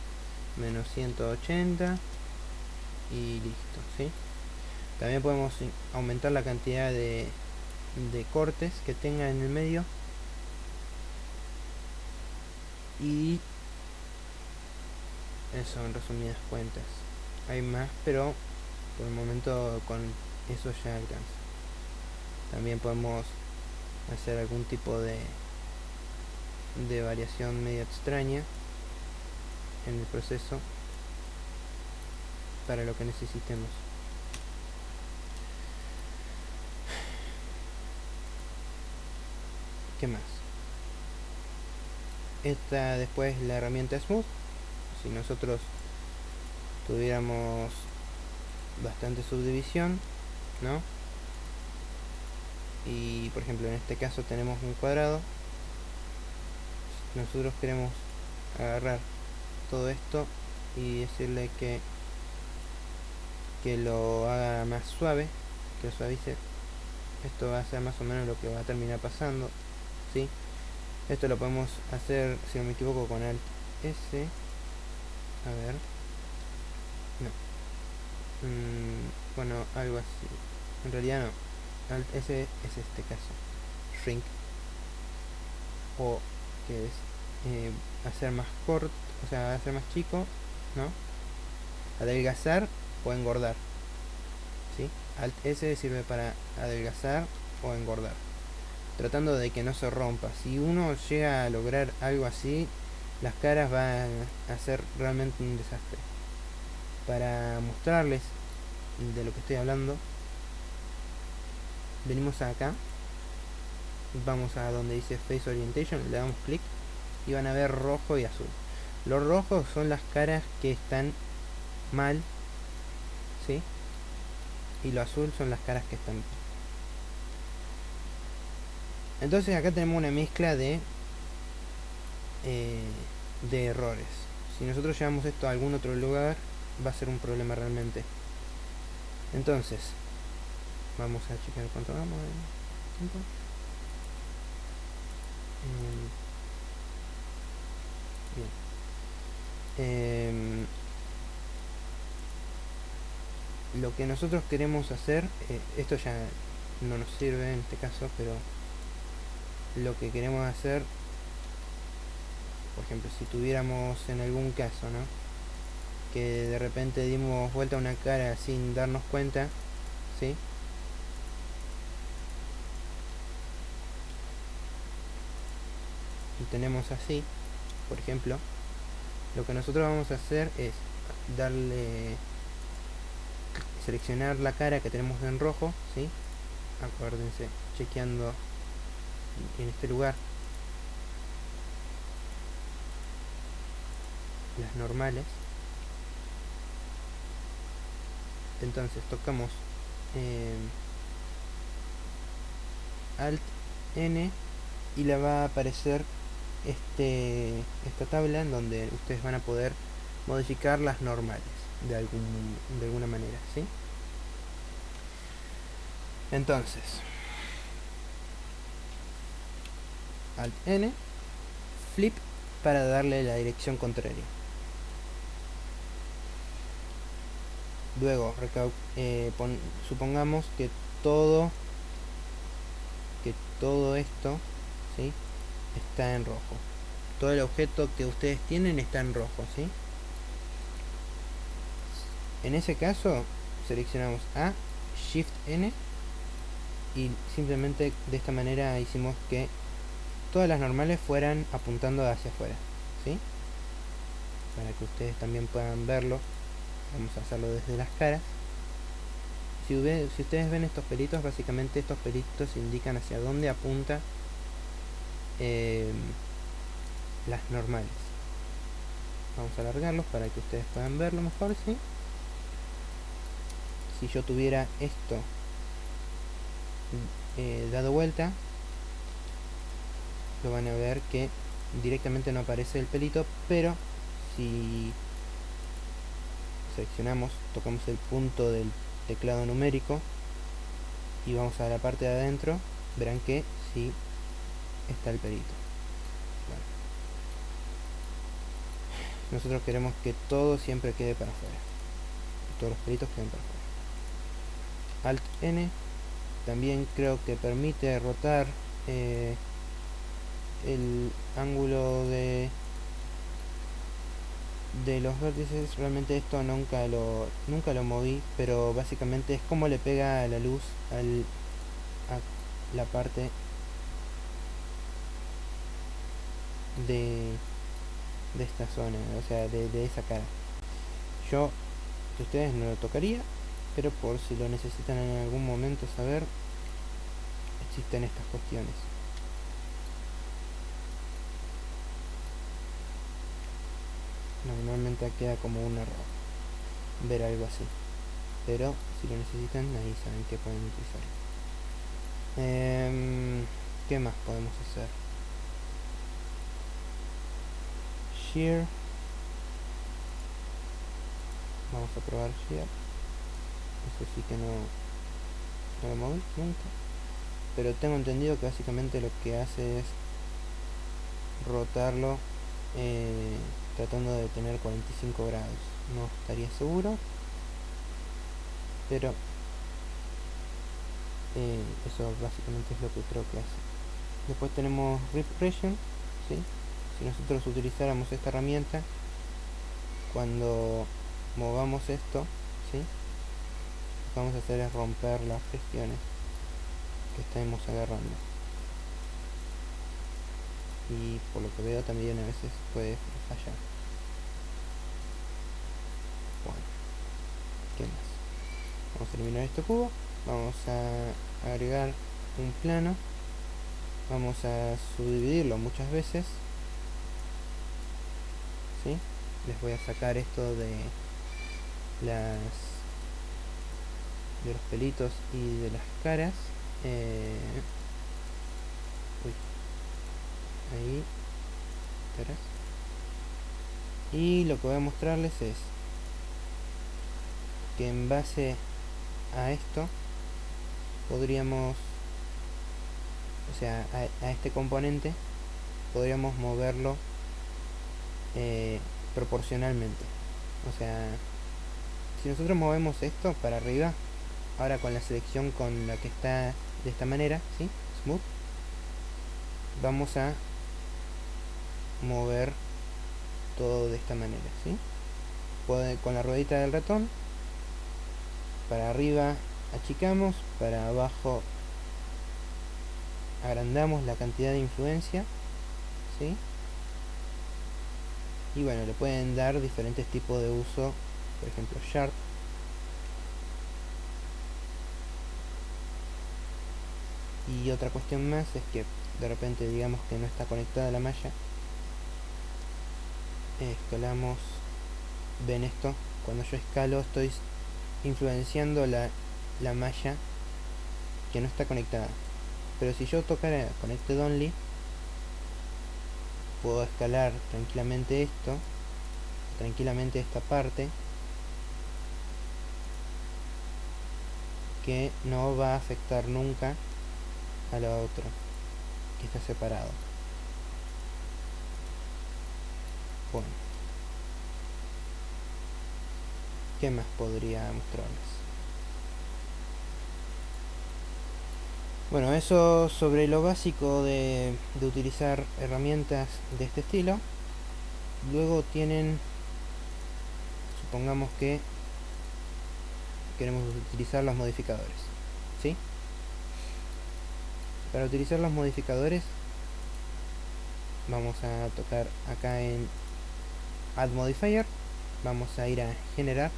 menos 180. Y listo, ¿sí? También podemos aumentar la cantidad de cortes que tenga en el medio. Y eso en resumidas cuentas. Hay más, pero por el momento con eso ya alcanza. También podemos hacer algún tipo de variación medio extraña en el proceso para lo que necesitemos. ¿Qué más? Esta después la herramienta Smooth. Si nosotros tuviéramos bastante subdivisión, ¿no? Y por ejemplo en este caso tenemos un cuadrado. Nosotros queremos agarrar todo esto y decirle que lo haga más suave, que lo suavice. Esto va a ser más o menos lo que va a terminar pasando, ¿sí? Esto lo podemos hacer, si no me equivoco, con Alt S. A ver. No. Bueno, algo así. En realidad no. Alt S es este caso. Shrink. O que es hacer más corto, o sea, hacer más chico, ¿no? Adelgazar o engordar, ¿sí? Alt S sirve para adelgazar o engordar, tratando de que no se rompa. Si uno llega a lograr algo así, las caras van a ser realmente un desastre. Para mostrarles de lo que estoy hablando, venimos acá, vamos a donde dice Face Orientation, le damos clic y van a ver rojo y azul. Los rojos son las caras que están mal, ¿sí? Y lo azul son las caras que están bien. Entonces acá tenemos una mezcla de errores. Si nosotros llevamos esto a algún otro lugar, va a ser un problema realmente. Entonces, vamos a checar cuánto vamos de tiempo. Bien. Lo que nosotros queremos hacer, esto ya no nos sirve en este caso, pero lo que queremos hacer, por ejemplo, si tuviéramos en algún caso, ¿no?, que de repente dimos vuelta a una cara sin darnos cuenta, ¿sí? y tenemos así, por ejemplo, lo que nosotros vamos a hacer es darle, seleccionar la cara que tenemos en rojo, ¿sí? Acuérdense, chequeando en este lugar las normales. Entonces tocamos Alt N y le va a aparecer esta tabla en donde ustedes van a poder modificar las normales de alguna manera, ¿sí? Entonces Alt N, flip para darle la dirección contraria. Luego supongamos que todo esto, ¿sí?, está en rojo. Todo el objeto que ustedes tienen está en rojo, ¿sí? En ese caso seleccionamos A, Shift N, y simplemente de esta manera hicimos que todas las normales fueran apuntando hacia afuera, ¿sí? Para que ustedes también puedan verlo, vamos a hacerlo desde las caras. Si ustedes ven estos pelitos, básicamente estos pelitos indican hacia dónde apunta las normales. Vamos a alargarlos para que ustedes puedan verlo mejor, ¿sí? Si yo tuviera esto dado vuelta, lo van a ver que directamente no aparece el pelito, pero si seleccionamos, tocamos el punto del teclado numérico y vamos a la parte de adentro, verán que sí está el pelito. Bueno, nosotros queremos que todo siempre quede para afuera, todos los pelitos queden para afuera. Alt N también creo que permite rotar el ángulo de los vértices. Realmente esto nunca lo moví, pero básicamente es como le pega la luz a la parte de esta zona, o sea, de esa cara. Yo, de ustedes, no lo tocaría, pero por si lo necesitan en algún momento saber, existen estas cuestiones. Normalmente queda como un error ver algo así, pero si lo necesitan, ahí saben que pueden utilizar. ¿Qué más podemos hacer? Shear. Vamos a probar Shear. Eso sí que no lo moví nunca, pero tengo entendido que básicamente lo que hace es rotarlo tratando de tener 45 grados. No estaría seguro, pero eso básicamente es lo que creo que hace. Después tenemos Rip Region, ¿sí? Si nosotros utilizáramos esta herramienta, cuando movamos esto, ¿sí?, lo que vamos a hacer es romper las regiones que estemos agarrando. Y por lo que veo también a veces puede fallar. Bueno, ¿qué más? Vamos a eliminar este cubo, vamos a agregar un plano, vamos a subdividirlo muchas veces, ¿sí? Les voy a sacar esto de los pelitos y de las caras. Ahí, caras. Y lo que voy a mostrarles es que en base a esto podríamos, o sea, a este componente podríamos moverlo proporcionalmente. O sea, si nosotros movemos esto para arriba, ahora con la selección con la que está de esta manera, ¿sí?, Smooth, vamos a mover todo de esta manera, ¿sí? Con la ruedita del ratón, para arriba achicamos, para abajo agrandamos la cantidad de influencia, ¿sí? ¿sí? Y bueno, le pueden dar diferentes tipos de uso, por ejemplo shard. Y otra cuestión más es que de repente digamos que no está conectada la malla, escalamos, ven esto, cuando yo escalo estoy influenciando la malla que no está conectada. Pero si yo tocara Connected Only, puedo escalar tranquilamente esto, tranquilamente esta parte, que no va a afectar nunca a la otra, que está separado. Bueno, ¿qué más podría mostrarles? Bueno, eso sobre lo básico de utilizar herramientas de este estilo. Luego tienen, supongamos que queremos utilizar los modificadores, ¿sí? Para utilizar los modificadores vamos a tocar acá en Add Modifier, vamos a ir a Generar,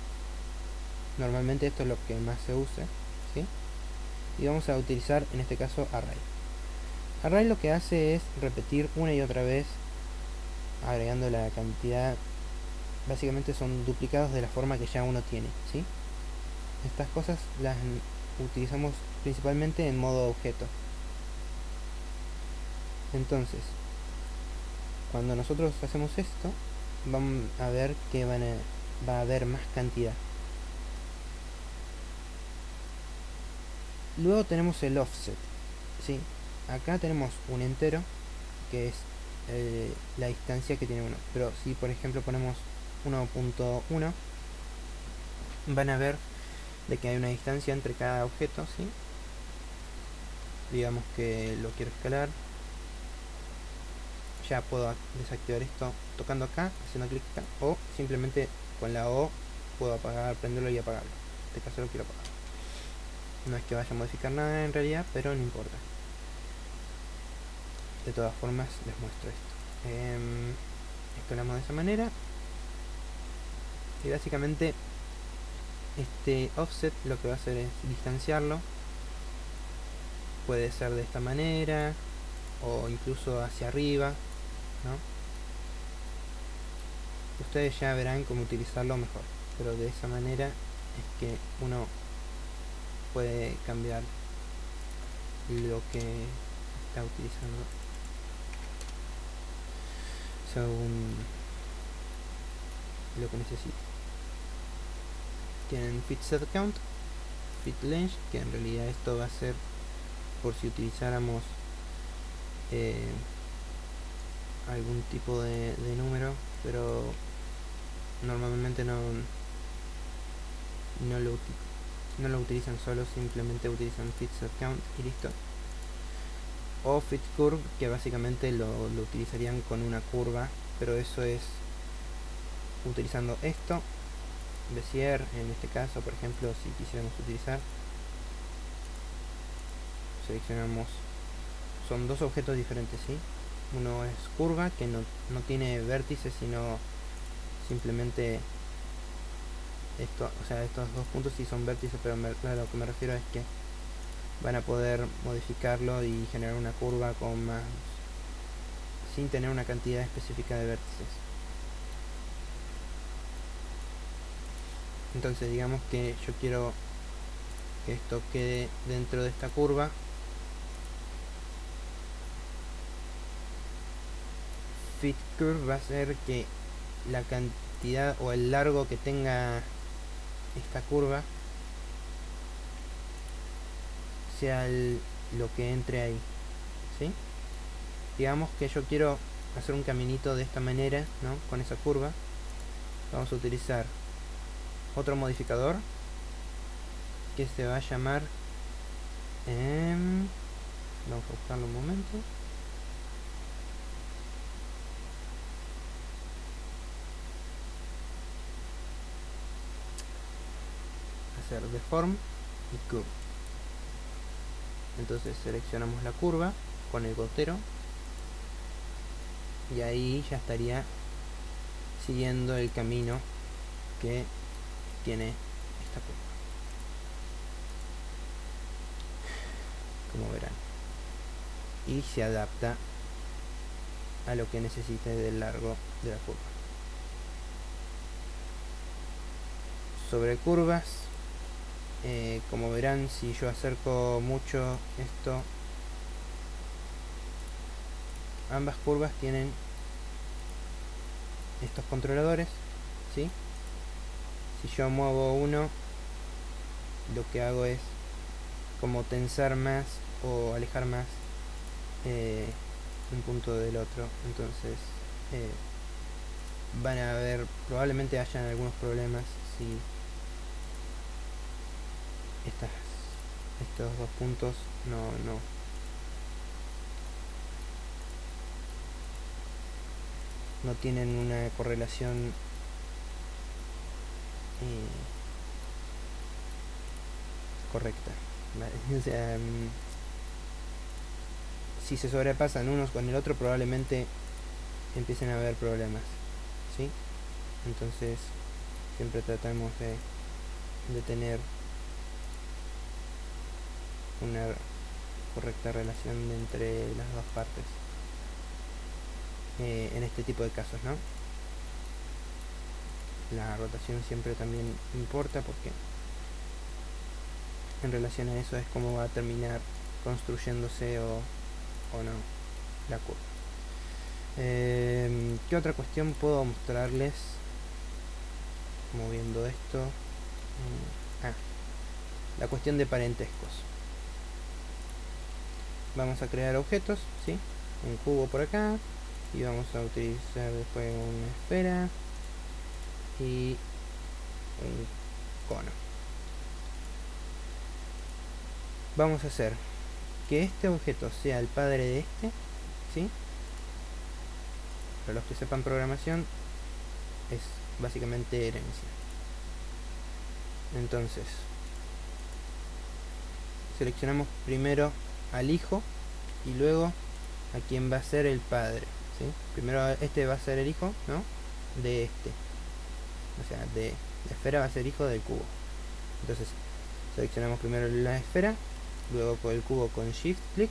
normalmente esto es lo que más se usa, ¿sí? Y vamos a utilizar en este caso Array. Array lo que hace es repetir una y otra vez, agregando la cantidad, básicamente son duplicados de la forma que ya uno tiene, ¿sí? Estas cosas las utilizamos principalmente en modo objeto. Entonces, cuando nosotros hacemos esto, vamos a ver que va a haber más cantidad. Luego tenemos el offset, ¿sí? Acá tenemos un entero, que es la distancia que tiene uno. Pero si por ejemplo ponemos 1.1, van a ver de que hay una distancia entre cada objeto, ¿sí? Digamos que lo quiero escalar, ya puedo desactivar esto tocando acá, haciendo clic acá, o simplemente con la O puedo apagar, prenderlo y apagarlo. En este caso lo quiero apagar. No es que vaya a modificar nada en realidad, pero no importa. De todas formas les muestro esto. Escalamos de esa manera. Y básicamente este offset lo que va a hacer es distanciarlo. Puede ser de esta manera, o incluso hacia arriba, ¿no? Ustedes ya verán cómo utilizarlo mejor, pero de esa manera es que uno puede cambiar lo que está utilizando según lo que necesite. Tienen fit set count, fit length, que en realidad esto va a ser por si utilizáramos algún tipo de número, pero normalmente no lo utilizan solo, simplemente utilizan fit set count y listo. O fit curve, que básicamente lo utilizarían con una curva, pero eso es utilizando esto, Bezier en este caso, por ejemplo, si quisiéramos utilizar, seleccionamos, son dos objetos diferentes, ¿sí? Uno es curva, que no tiene vértices, sino simplemente esto, o sea, estos dos puntos sí son vértices, pero a lo que me refiero es que van a poder modificarlo y generar una curva con más, sin tener una cantidad específica de vértices. Entonces digamos que yo quiero que esto quede dentro de esta curva. Fit curve va a ser que la cantidad o el largo que tenga esta curva sea lo que entre ahí, ¿sí? Digamos que yo quiero hacer un caminito de esta manera, ¿no? Con esa curva. Vamos a utilizar otro modificador que se va a llamar vamos a buscarlo un momento. Hacer deform y curve. Entonces seleccionamos la curva con el gotero y ahí ya estaría siguiendo el camino que tiene esta curva, como verán, y se adapta a lo que necesite del largo de la curva. Sobre curvas, como verán, si yo acerco mucho esto, ambas curvas tienen estos controladores, ¿sí? Si yo muevo uno, lo que hago es como tensar más o alejar más un punto del otro. Entonces van a haber, probablemente hayan algunos problemas si estos dos puntos no tienen una correlación correcta, ¿vale? O sea, si se sobrepasan unos con el otro, probablemente empiecen a haber problemas, ¿sí? Entonces siempre tratamos de tener una correcta relación entre las dos partes en este tipo de casos, ¿no? La rotación siempre también importa, porque en relación a eso es como va a terminar construyéndose o no la curva. ¿Qué otra cuestión puedo mostrarles moviendo esto? La cuestión de parentescos. Vamos a crear objetos, ¿sí? Un cubo por acá, y vamos a utilizar después una esfera y un cono. Vamos a hacer que este objeto sea el padre de este, ¿sí? Para los que sepan programación, es básicamente herencia. Entonces seleccionamos primero al hijo y luego a quien va a ser el padre, ¿sí? Primero este va a ser el hijo, ¿no? De este, o sea, de la esfera va a ser hijo del cubo. Entonces seleccionamos primero la esfera, luego con el cubo con shift clic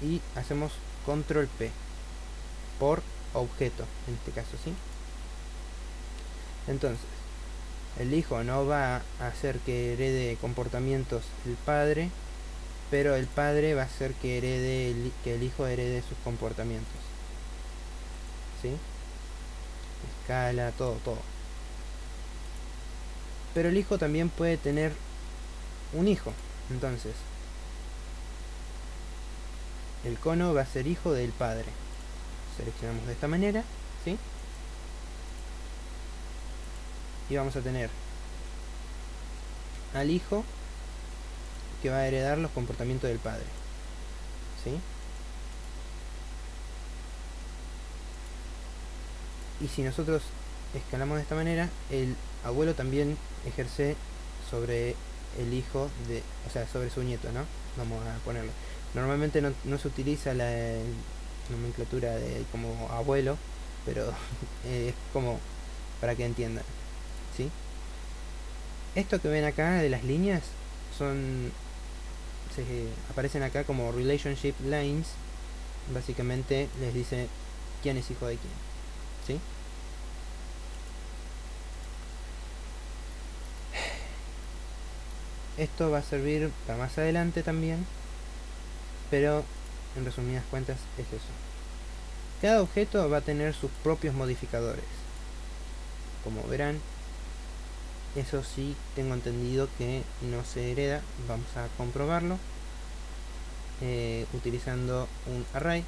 y hacemos control P por objeto, en este caso, ¿sí? Entonces el hijo no va a hacer que herede comportamientos el padre, pero el padre va a hacer que el hijo herede sus comportamientos, ¿sí? Escala, todo. Pero el hijo también puede tener un hijo. Entonces el cono va a ser hijo del padre. Seleccionamos de esta manera, ¿sí? Y vamos a tener al hijo que va a heredar los comportamientos del padre, ¿sí? Y si nosotros escalamos de esta manera, el abuelo también ejerce sobre el hijo de, o sea, sobre su nieto, ¿no? Vamos a ponerlo. Normalmente no se utiliza la nomenclatura de como abuelo, pero es como para que entiendan, ¿sí? Esto que ven acá de las líneas aparecen acá como relationship lines. Básicamente les dice quién es hijo de quién, ¿sí? Esto va a servir para más adelante también, pero en resumidas cuentas es eso. Cada objeto va a tener sus propios modificadores. Como verán, eso sí tengo entendido que no se hereda. Vamos a comprobarlo utilizando un array.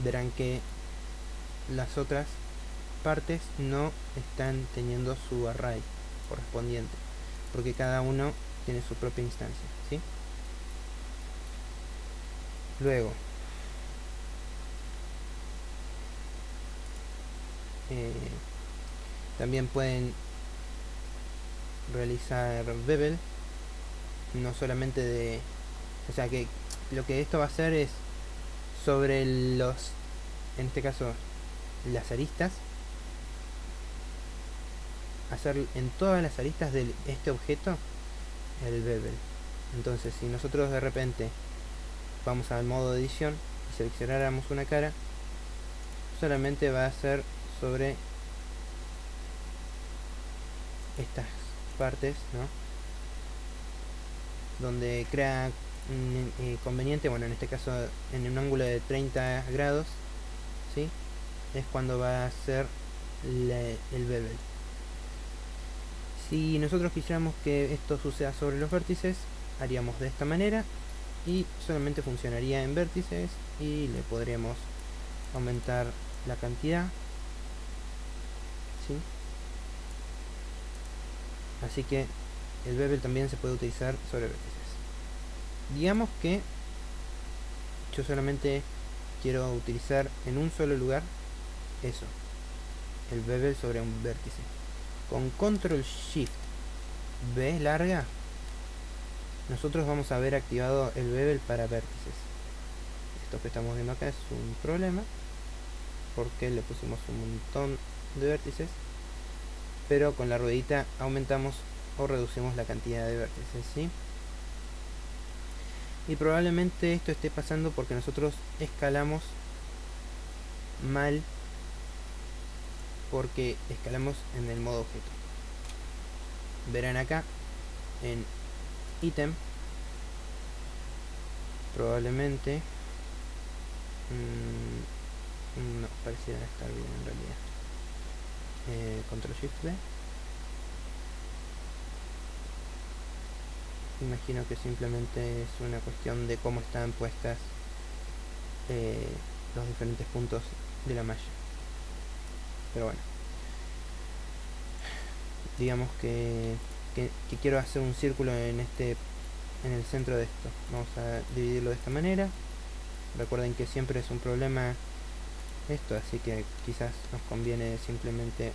Verán que las otras partes no están teniendo su array correspondiente, porque cada uno tiene su propia instancia, ¿sí? Luego también pueden realizar bevel, no solamente de, o sea, que lo que esto va a hacer es sobre los, en este caso, las aristas, hacer en todas las aristas de este objeto el bevel. Entonces, si nosotros de repente vamos al modo edición y seleccionáramos una cara, solamente va a ser sobre estas partes, ¿no? Donde crea conveniente, bueno, en este caso en un ángulo de 30 grados, ¿sí? Es cuando va a ser el bevel. Si nosotros quisiéramos que esto suceda sobre los vértices, haríamos de esta manera y solamente funcionaría en vértices y le podríamos aumentar la cantidad, ¿sí? Así que el bevel también se puede utilizar sobre vértices. Digamos que yo solamente quiero utilizar en un solo lugar eso, el bevel sobre un vértice. Con Control Shift B larga, nosotros vamos a ver activado el bevel para vértices. Esto que estamos viendo acá es un problema, porque le pusimos un montón de vértices, pero con la ruedita aumentamos o reducimos la cantidad de vértices, ¿sí? Y probablemente esto esté pasando porque nosotros escalamos mal, porque escalamos en el modo objeto. Verán acá en ítem, probablemente no pareciera estar bien en realidad. Control Shift B. Imagino que simplemente es una cuestión de cómo están puestas los diferentes puntos de la malla. Pero bueno, digamos que quiero hacer un círculo en el centro de esto. Vamos a dividirlo de esta manera. Recuerden que siempre es un problema esto, así que quizás nos conviene simplemente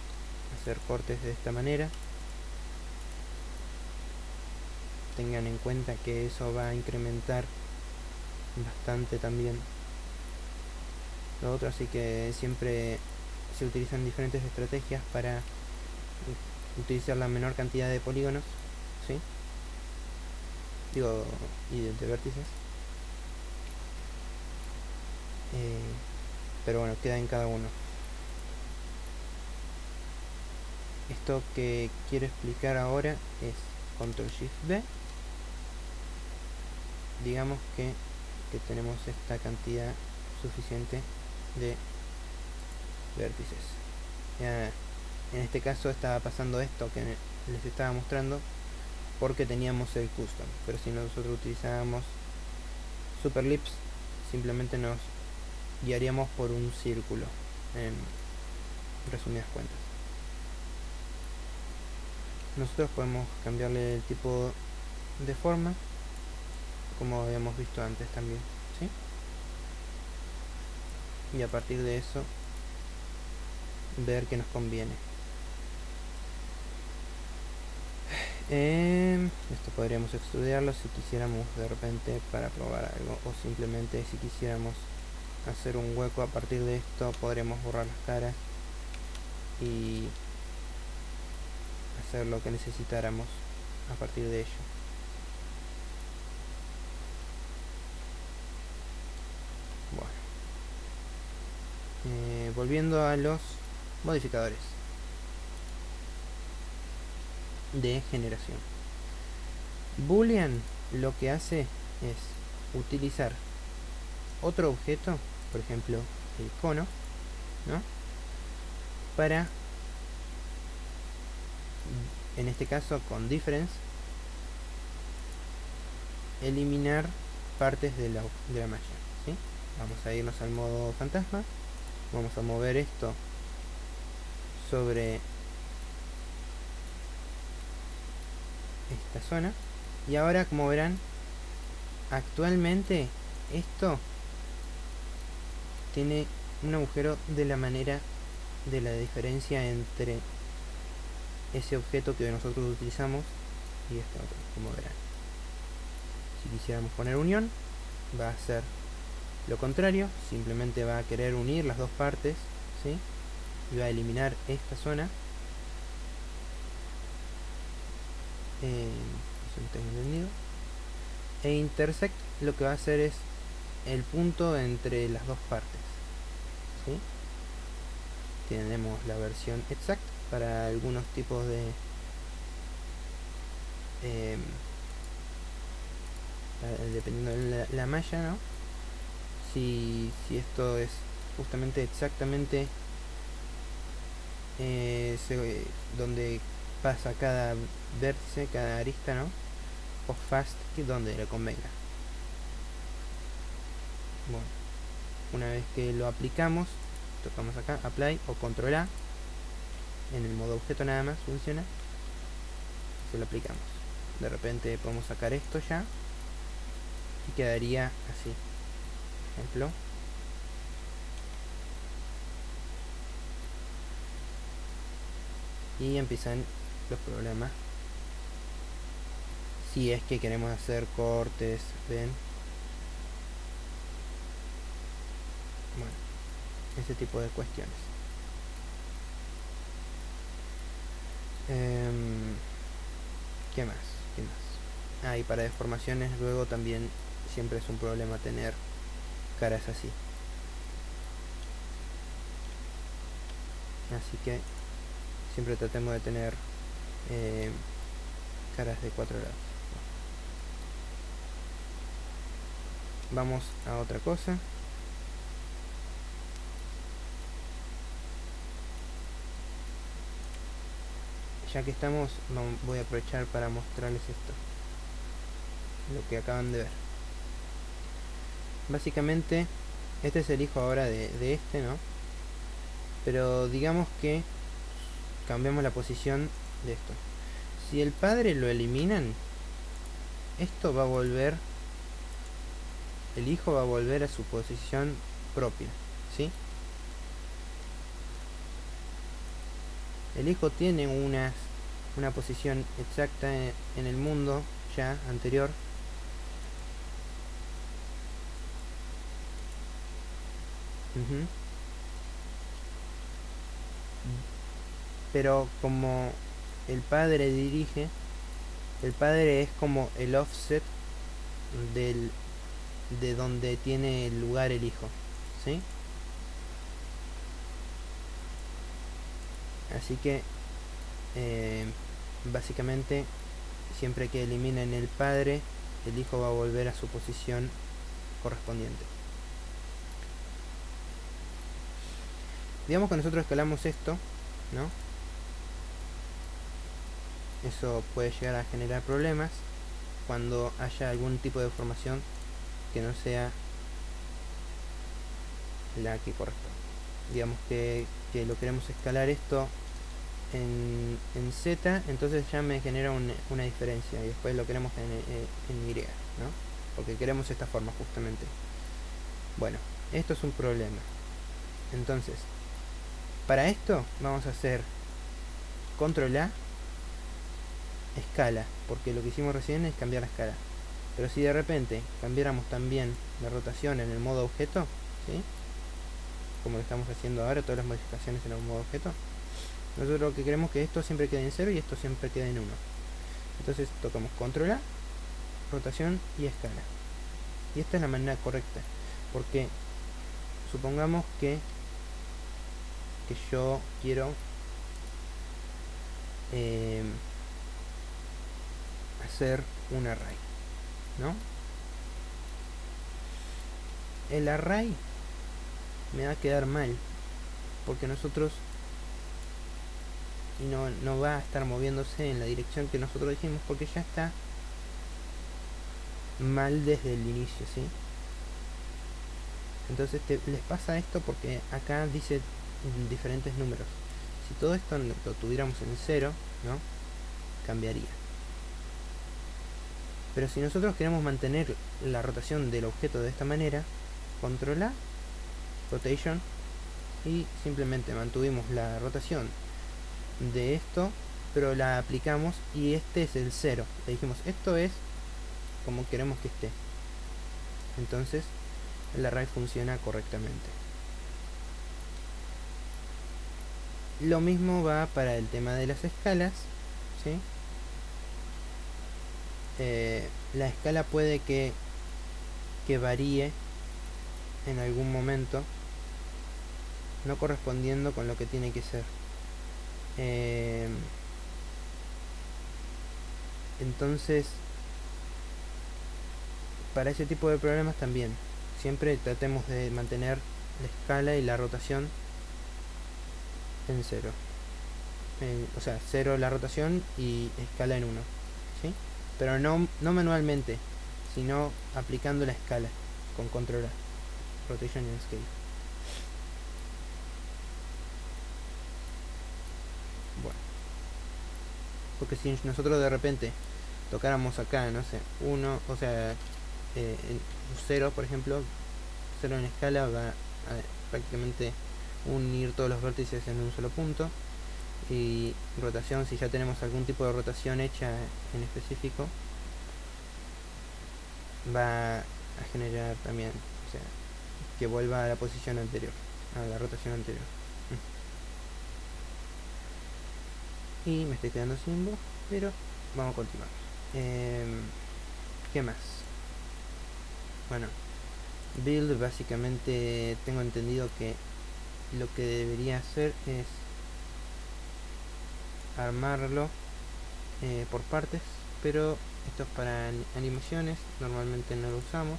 hacer cortes de esta manera. Tengan en cuenta que eso va a incrementar bastante también lo otro, así que siempre se utilizan diferentes estrategias para utilizar la menor cantidad de polígonos, ¿sí? Digo, y de vértices. Pero bueno, queda en cada uno. Esto que quiero explicar ahora es Control Shift B. Digamos que tenemos esta cantidad suficiente de vértices. En este caso estaba pasando esto que les estaba mostrando porque teníamos el custom, pero si nosotros utilizábamos Superlips, simplemente nos guiaríamos por un círculo, en resumidas cuentas. Nosotros podemos cambiarle el tipo de forma, como habíamos visto antes también, ¿sí? Y a partir de eso ver qué nos conviene. Esto podríamos estudiarlo si quisiéramos de repente para probar algo, o simplemente si quisiéramos hacer un hueco. A partir de esto podremos borrar las caras y hacer lo que necesitáramos a partir de ello. Bueno, volviendo a los modificadores de generación. Boolean lo que hace es utilizar otro objeto, por ejemplo el cono, ¿no? Para, en este caso con difference, eliminar partes de la malla, ¿sí? Vamos a irnos al modo fantasma, vamos a mover esto sobre esta zona y ahora, como verán, actualmente esto tiene un agujero de la manera de la diferencia entre ese objeto que nosotros utilizamos y este otro, como verán. Si quisiéramos poner unión, va a ser Lo contrario, simplemente va a querer unir las dos partes, ¿sí? Y va a eliminar esta zona. Eso no tengo entendido. E intersect lo que va a hacer es el punto entre las dos partes, ¿sí? Tenemos la versión exact para algunos tipos de dependiendo de la malla, ¿no? Si esto es justamente exactamente donde pasa cada vértice, cada arista, ¿no? O fast, que donde le convenga. Bueno, una vez que lo aplicamos, tocamos acá, apply o control A. En el modo objeto nada más funciona. Se lo aplicamos. De repente podemos sacar esto ya. Y quedaría así. Ejemplo. Y empiezan los problemas. Si es que queremos hacer cortes, ¿ven? Bueno, ese tipo de cuestiones. ¿Qué más? ¿Qué más? Y para deformaciones luego también siempre es un problema tener caras así. Así que siempre tratemos de tener caras de 4 lados. Vamos a otra cosa. Ya que estamos, voy a aprovechar para mostrarles esto, lo que acaban de ver. Básicamente este es el hijo ahora de este, ¿no? Pero digamos que cambiamos la posición de esto. Si el padre lo eliminan, esto va a volver, el hijo va a volver a su posición propia, ¿sí? El hijo tiene una posición exacta en el mundo ya anterior. Pero como el padre dirige, el padre es como el offset de donde tiene lugar el hijo, ¿sí? Así que básicamente siempre que eliminen el padre, el hijo va a volver a su posición correspondiente. Digamos que nosotros escalamos esto, ¿no? Eso puede llegar a generar problemas cuando haya algún tipo de deformación que no sea la que corresponde. Digamos que lo queremos escalar esto en Z, entonces ya me genera una diferencia, y después lo queremos en Y, ¿no? Porque queremos esta forma justamente. Bueno, esto es un problema. Entonces, para esto vamos a hacer control A, escala, porque lo que hicimos recién es cambiar la escala. Pero si de repente cambiáramos también la rotación en el modo objeto, ¿sí? Como lo estamos haciendo ahora, todas las modificaciones en el modo objeto, nosotros lo que queremos es que esto siempre quede en 0 y esto siempre quede en 1. Entonces tocamos control A, rotación y escala. Y esta es la manera correcta, porque supongamos que yo quiero hacer un array, ¿no? El array me va a quedar mal, porque nosotros no va a estar moviéndose en la dirección que nosotros dijimos, porque ya está mal desde el inicio, ¿sí? Entonces les pasa esto porque acá dice diferentes números. Si todo esto lo tuviéramos en 0, ¿no? Cambiaría. Pero si nosotros queremos mantener la rotación del objeto de esta manera, control A, rotation, y simplemente mantuvimos la rotación de esto, pero la aplicamos y este es el 0. Le dijimos, esto es como queremos que esté. Entonces el array funciona correctamente. Lo mismo va para el tema de las escalas, ¿sí? La escala puede que varíe en algún momento, no correspondiendo con lo que tiene que ser. Entonces, para ese tipo de problemas también, siempre tratemos de mantener la escala y la rotación en cero. O sea, cero la rotación y escala en 1, ¿sí? Pero no manualmente, sino aplicando la escala con control A, rotation and scale. Bueno, porque si nosotros de repente tocáramos acá, no sé, 1, o sea, 0 por ejemplo, 0 en escala va a prácticamente unir todos los vértices en un solo punto. Y rotación, si ya tenemos algún tipo de rotación hecha en específico, va a generar también, o sea, que vuelva a la posición anterior, a la rotación anterior. Y me estoy quedando sin voz, pero vamos a continuar. ¿Qué más? Bueno, build básicamente tengo entendido que lo que debería hacer es armarlo por partes, pero esto es para animaciones, normalmente no lo usamos.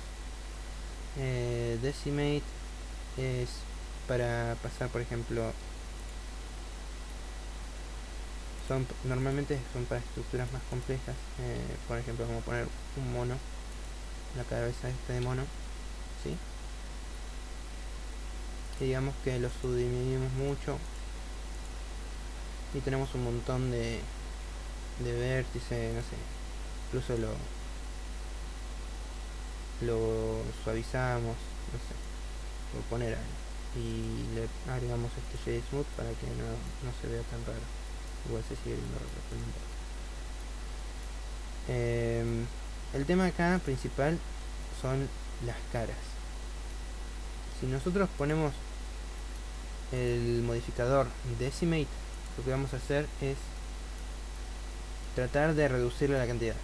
Decimate es para pasar, por ejemplo, normalmente son para estructuras más complejas, por ejemplo, como poner un mono, la cabeza de mono, ¿sí? Y digamos que lo subdividimos mucho y tenemos un montón de vértices, no sé, incluso lo suavizamos, no sé, por poner algo, y le agregamos este shade smooth para que no se vea tan raro. Igual se sigue viendo raro, pero no importa. El tema acá principal son las caras. Si nosotros ponemos el modificador Decimate, lo que vamos a hacer es tratar de reducirle la cantidad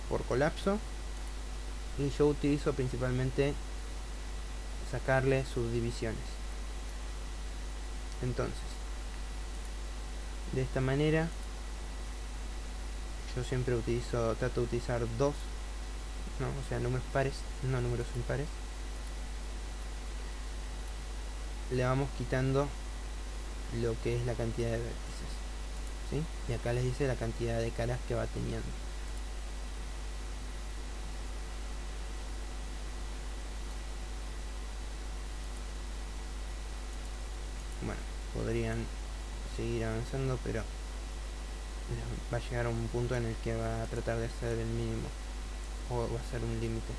por colapso, y yo utilizo principalmente sacarle subdivisiones. Entonces, de esta manera yo siempre trato de utilizar 2, ¿no? O sea, números pares, no números impares. Le vamos quitando lo que es la cantidad de vértices, ¿sí? Y acá les dice la cantidad de caras que va teniendo. Bueno, podrían seguir avanzando, pero va a llegar a un punto en el que va a tratar de hacer el mínimo, o va a ser un límite.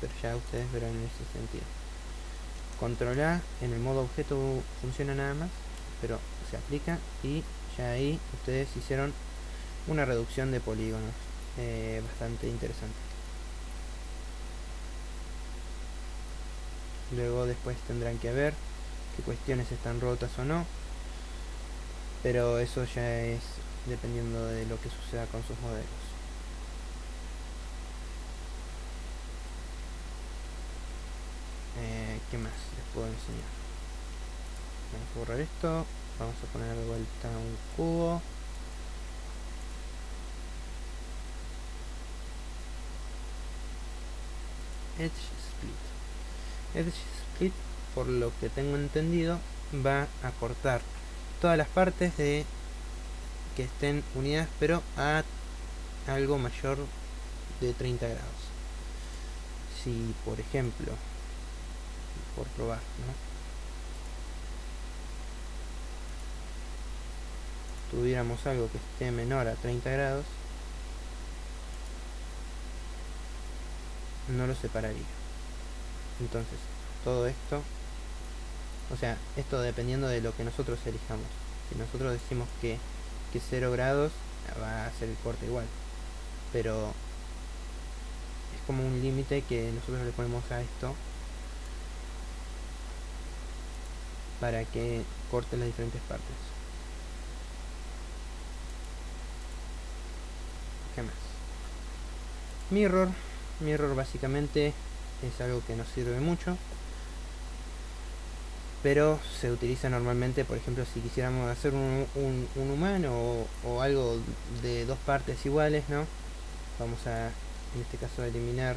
Pero ya ustedes verán en ese sentido. Control A en el modo objeto funciona nada más, pero se aplica y ya ahí ustedes hicieron una reducción de polígonos bastante interesante. Luego después tendrán que ver qué cuestiones están rotas o no, pero eso ya es dependiendo de lo que suceda con sus modelos. ¿Qué más les puedo enseñar? Vamos a borrar esto, vamos a poner de vuelta un cubo. Edge Split. Edge Split, por lo que tengo entendido, va a cortar todas las partes que estén unidas, pero a algo mayor de 30 grados. Si, por ejemplo, por probar, ¿no?, tuviéramos algo que esté menor a 30 grados, no lo separaría. Entonces, todo esto, o sea, esto dependiendo de lo que nosotros elijamos. Si nosotros decimos que 0 grados, va a ser el corte igual. pero es como un límite que nosotros le ponemos a esto para que corte las diferentes partes. ¿Qué más? Mirror básicamente es algo que nos sirve mucho, pero se utiliza normalmente, por ejemplo, si quisiéramos hacer un humano o algo de dos partes iguales, ¿no? Vamos a, en este caso, eliminar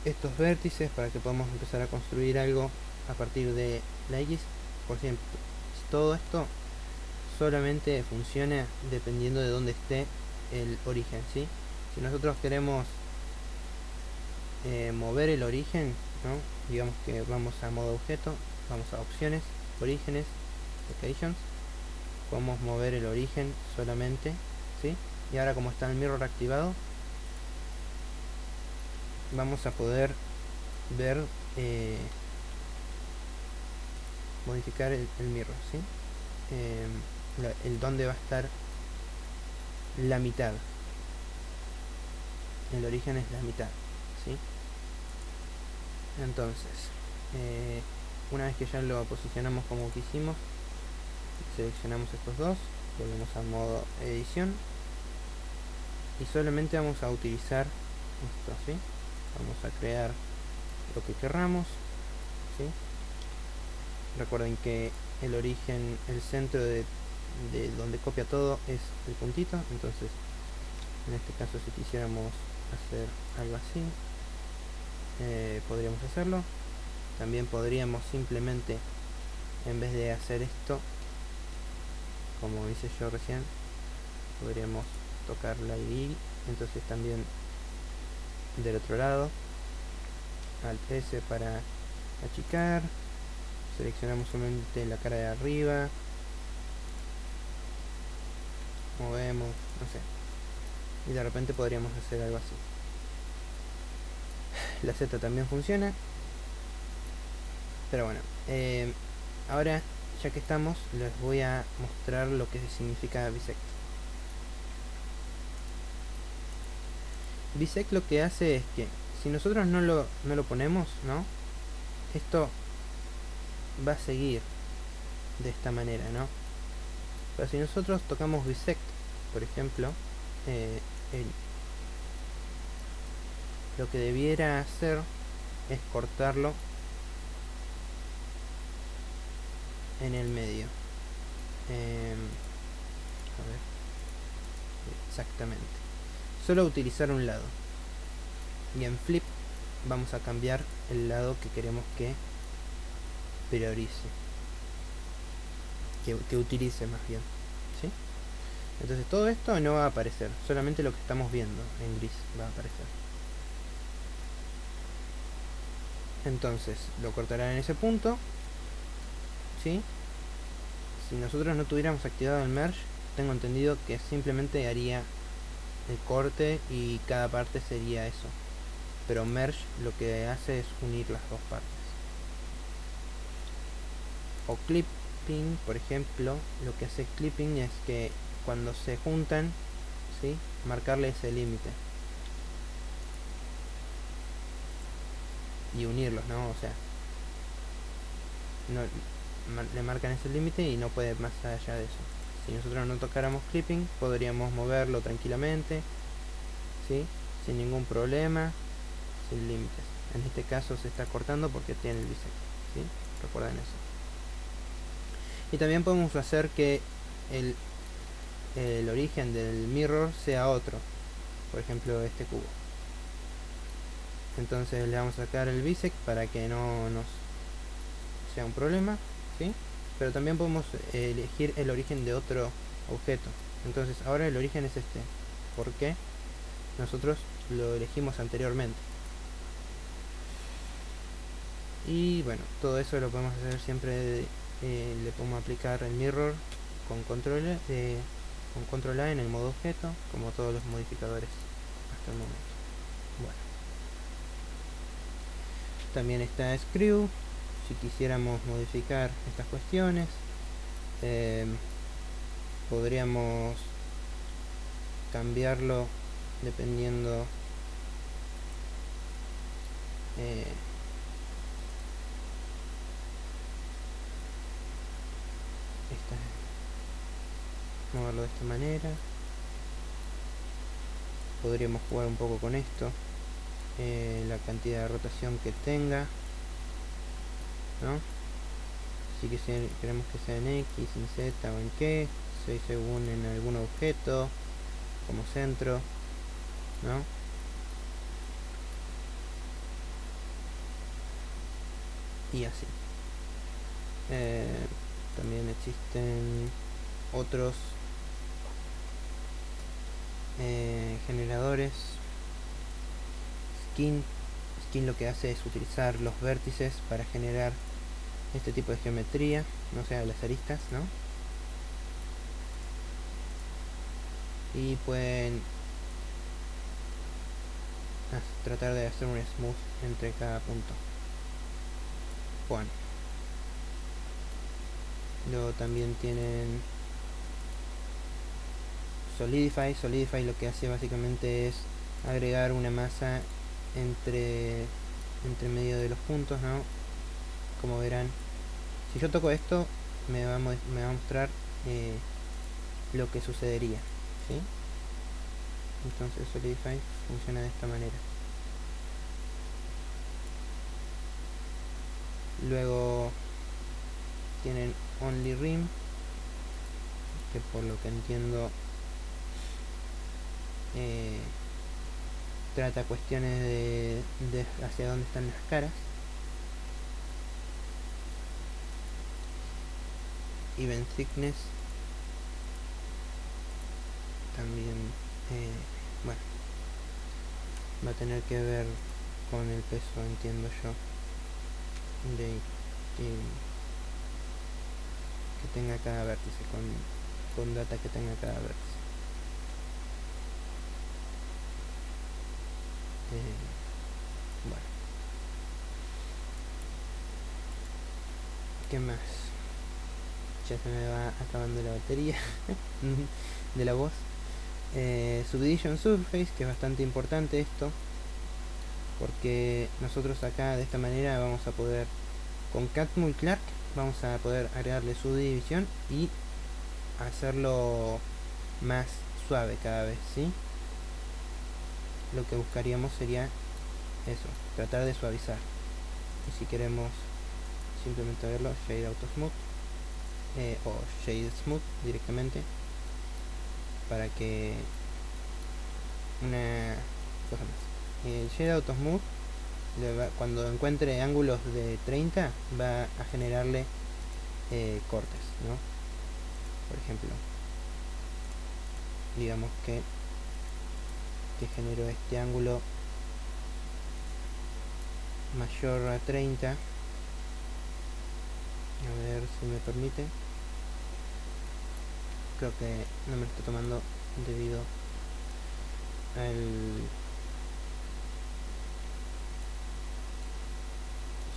estos vértices para que podamos empezar a construir algo a partir de la X. Por ejemplo, todo esto solamente funciona dependiendo de dónde esté el origen, ¿sí? Si nosotros queremos mover el origen, ¿no? Digamos que vamos a modo objeto, vamos a opciones, orígenes, locations, podemos mover el origen solamente, ¿sí? Y ahora, como está el mirror activado, vamos a poder ver, modificar el mirror, ¿sí? El donde va a estar la mitad. El origen es la mitad, ¿sí? Entonces, una vez que ya lo posicionamos como quisimos, seleccionamos estos dos, volvemos a modo edición y solamente vamos a utilizar esto, ¿sí? Vamos a crear lo que querramos, ¿sí? Recuerden que el origen, el centro de donde copia todo es el puntito, entonces en este caso si quisiéramos hacer algo así, podríamos hacerlo. También podríamos simplemente, en vez de hacer esto como hice yo recién, podríamos tocar la ID, entonces también del otro lado, Alt S para achicar, seleccionamos solamente la cara de arriba, movemos, no sé, y de repente podríamos hacer algo así. La Z también funciona, pero bueno, ahora ya que estamos, les voy a mostrar lo que significa bisect. Bisect lo que hace es que si nosotros no lo ponemos, ¿no? Esto va a seguir de esta manera, ¿no? Pero si nosotros tocamos bisect, por ejemplo, lo que debiera hacer es cortarlo en el medio. A ver, exactamente. Solo utilizar un lado. Y en flip vamos a cambiar el lado que queremos que priorice. Que utilice más bien, ¿sí? Entonces todo esto no va a aparecer, solamente lo que estamos viendo en gris va a aparecer. Entonces lo cortará en ese punto, ¿sí? Si nosotros no tuviéramos activado el merge, tengo entendido que simplemente haría el corte y cada parte sería eso. Pero merge lo que hace es unir las dos partes. O clipping, por ejemplo, lo que hace clipping es que cuando se juntan, ¿sí? Marcarle ese límite y unirlos, ¿no? O sea, no, le marcan ese límite y no puede más allá de eso. Si nosotros no tocáramos clipping, podríamos moverlo tranquilamente, ¿sí? Sin ningún problema, sin límites. En este caso se está cortando porque tiene el bisect, ¿sí? Recuerden eso. Y también podemos hacer que el origen del mirror sea otro, por ejemplo este cubo. Entonces le vamos a sacar el bisect para que no nos sea un problema, ¿sí? Pero también podemos elegir el origen de otro objeto. Entonces ahora el origen es este, porque nosotros lo elegimos anteriormente. Y bueno, todo eso lo podemos hacer siempre, le podemos aplicar el mirror con control A en el modo objeto, como todos los modificadores hasta el momento. Bueno, también está Screw, si quisiéramos modificar estas cuestiones. Podríamos cambiarlo dependiendo moverlo de esta manera. Podríamos jugar un poco con esto, la cantidad de rotación que tenga, ¿no? Así que si queremos que sea en X, en Z o en K, según en algún objeto como centro, ¿no? Y así. También existen otros generadores. Skin lo que hace es utilizar los vértices para generar este tipo de geometría, no sea las aristas, ¿no? Y pueden tratar de hacer un smooth entre cada punto. Bueno, luego también tienen Solidify. Solidify lo que hace básicamente es agregar una masa entre medio de los puntos, ¿no? Como verán, si yo toco esto me va a mostrar lo que sucedería, ¿sí? Entonces Solidify funciona de esta manera. Luego tienen Only Rim, que por lo que entiendo trata cuestiones de hacia dónde están las caras. Event Thickness también, bueno, va a tener que ver con el peso, entiendo yo, de que tenga cada vértice, con data que tenga cada vértice. Bueno, ¿qué más? Ya se me va acabando la batería de la voz. Subdivision Surface, que es bastante importante esto, porque nosotros acá de esta manera vamos a poder, con Catmull Clark, vamos a poder agregarle subdivisión y hacerlo más suave cada vez, ¿sí? Lo que buscaríamos sería eso, tratar de suavizar. Y si queremos simplemente verlo, Shade Auto Smooth o Shade Smooth directamente, para que una cosa más. El Shade Auto Smooth, cuando encuentre ángulos de 30, va a generarle cortes, ¿no? Por ejemplo, digamos que genero este ángulo mayor a 30. A ver si me permite. Creo que no me lo está tomando debido al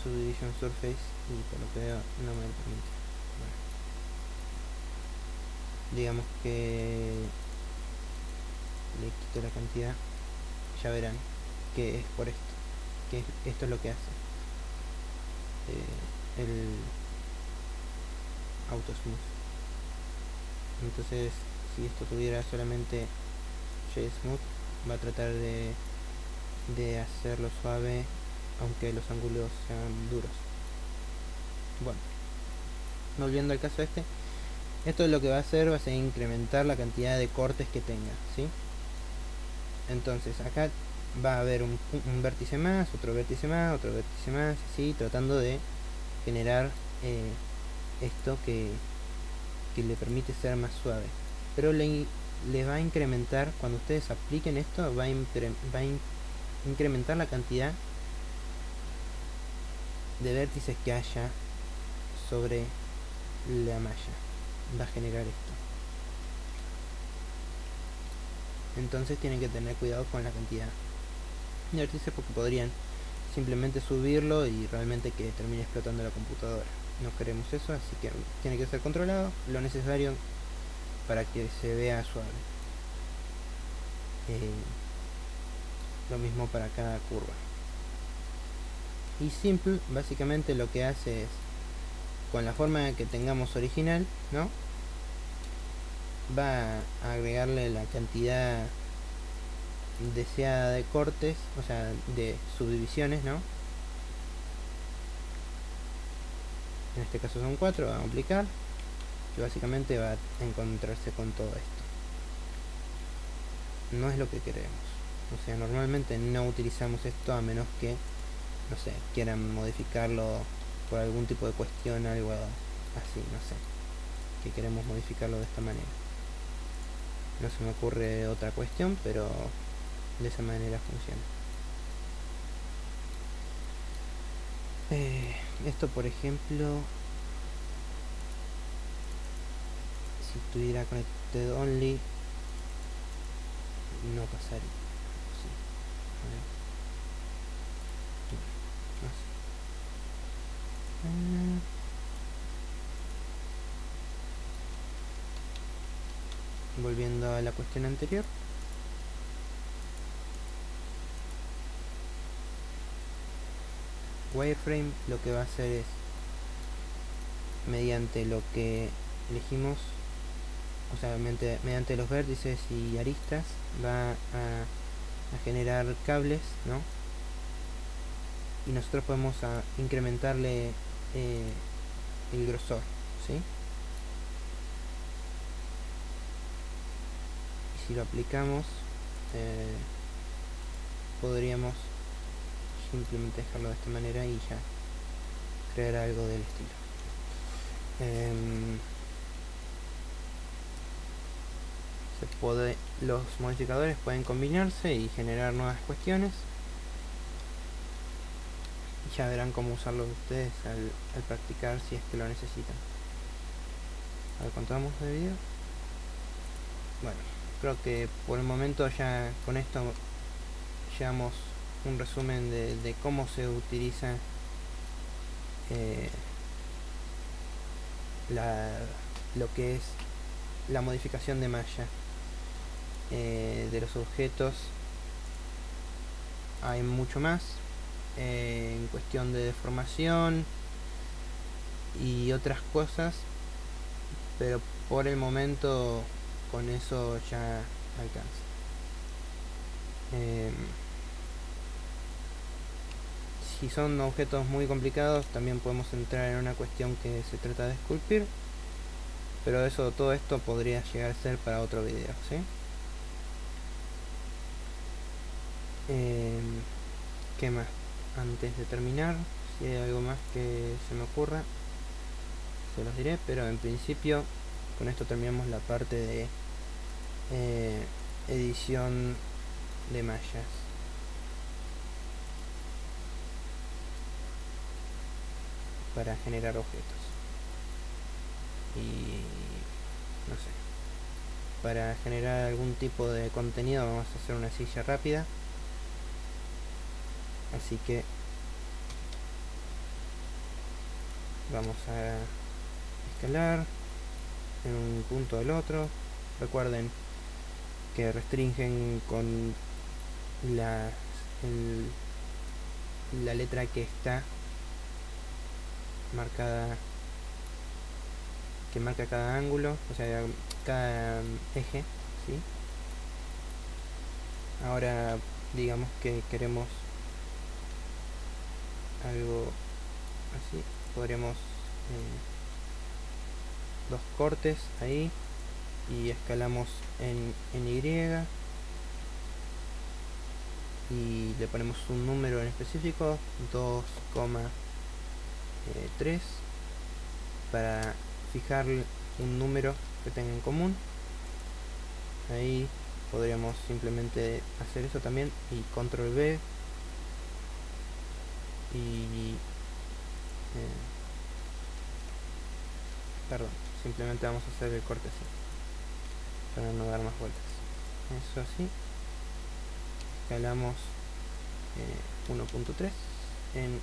Subdivision Surface, y por lo que veo no me lo permite. Bueno, digamos que le quito la cantidad, ya verán que es por esto, que esto es lo que hace el Auto Smooth. Entonces, si esto tuviera solamente Shade Smooth, va a tratar de hacerlo suave aunque los ángulos sean duros. Bueno, volviendo al caso este, esto lo que va a hacer va a ser incrementar la cantidad de cortes que tenga, ¿sí? Entonces acá va a haber un vértice más, otro vértice más, otro vértice más, así, tratando de generar esto que le permite ser más suave. Pero le va a incrementar, cuando ustedes apliquen esto, va a incrementar la cantidad de vértices que haya sobre la malla. Va a generar esto. Entonces tienen que tener cuidado con la cantidad de vértices, porque podrían simplemente subirlo y realmente que termine explotando la computadora. No queremos eso, así que tiene que ser controlado lo necesario para que se vea suave. eh, lo mismo para cada curva. Y simple básicamente lo que hace es, con la forma que tengamos original, ¿no?, va a agregarle la cantidad deseada de cortes, o sea, de subdivisiones, ¿no? En este caso son 4, va a aplicar, que básicamente va a encontrarse con todo esto. No es lo que queremos. O sea, normalmente no utilizamos esto a menos que, no sé, quieran modificarlo por algún tipo de cuestión, algo así, no sé, que queremos modificarlo de esta manera. No se me ocurre otra cuestión, pero de esa manera funciona. Esto, por ejemplo, si estuviera connected only, no pasaría. Sí. A ver. No sé. Volviendo a la cuestión anterior. Wireframe lo que va a hacer es, mediante lo que elegimos, o sea, mediante los vértices y aristas, va a generar cables, ¿no? Y nosotros podemos incrementarle el grosor, ¿sí? Y si lo aplicamos, podríamos simplemente dejarlo de esta manera y ya crear algo del estilo. Los modificadores pueden combinarse y generar nuevas cuestiones. Y ya verán cómo usarlo ustedes al practicar, si es que lo necesitan. A ver, ¿cuánto vamos de video? Bueno, creo que por el momento ya con esto llevamos un resumen de cómo se utiliza lo que es la modificación de malla de los objetos. Hay mucho más en cuestión de deformación y otras cosas, pero por el momento con eso ya alcanza. Si son objetos muy complicados, también podemos entrar en una cuestión que se trata de esculpir, pero todo esto podría llegar a ser para otro video, ¿sí? ¿Qué más? Antes de terminar, si hay algo más que se me ocurra, se los diré, pero en principio con esto terminamos la parte de edición de mallas. Para generar objetos. Y no sé, para generar algún tipo de contenido vamos a hacer una silla rápida. Así que vamos a escalar en un punto del otro. Recuerden que restringen con la letra que está marcada, que marca cada ángulo, o sea, cada eje, ¿sí? Ahora digamos que queremos algo así, podríamos dos cortes ahí y escalamos en Y y le ponemos un número en específico, 2,3, para fijar un número que tenga en común. Ahí podríamos simplemente hacer eso también, y control V, y perdón, simplemente vamos a hacer el corte así para no dar más vueltas. Eso así, escalamos 1.3 en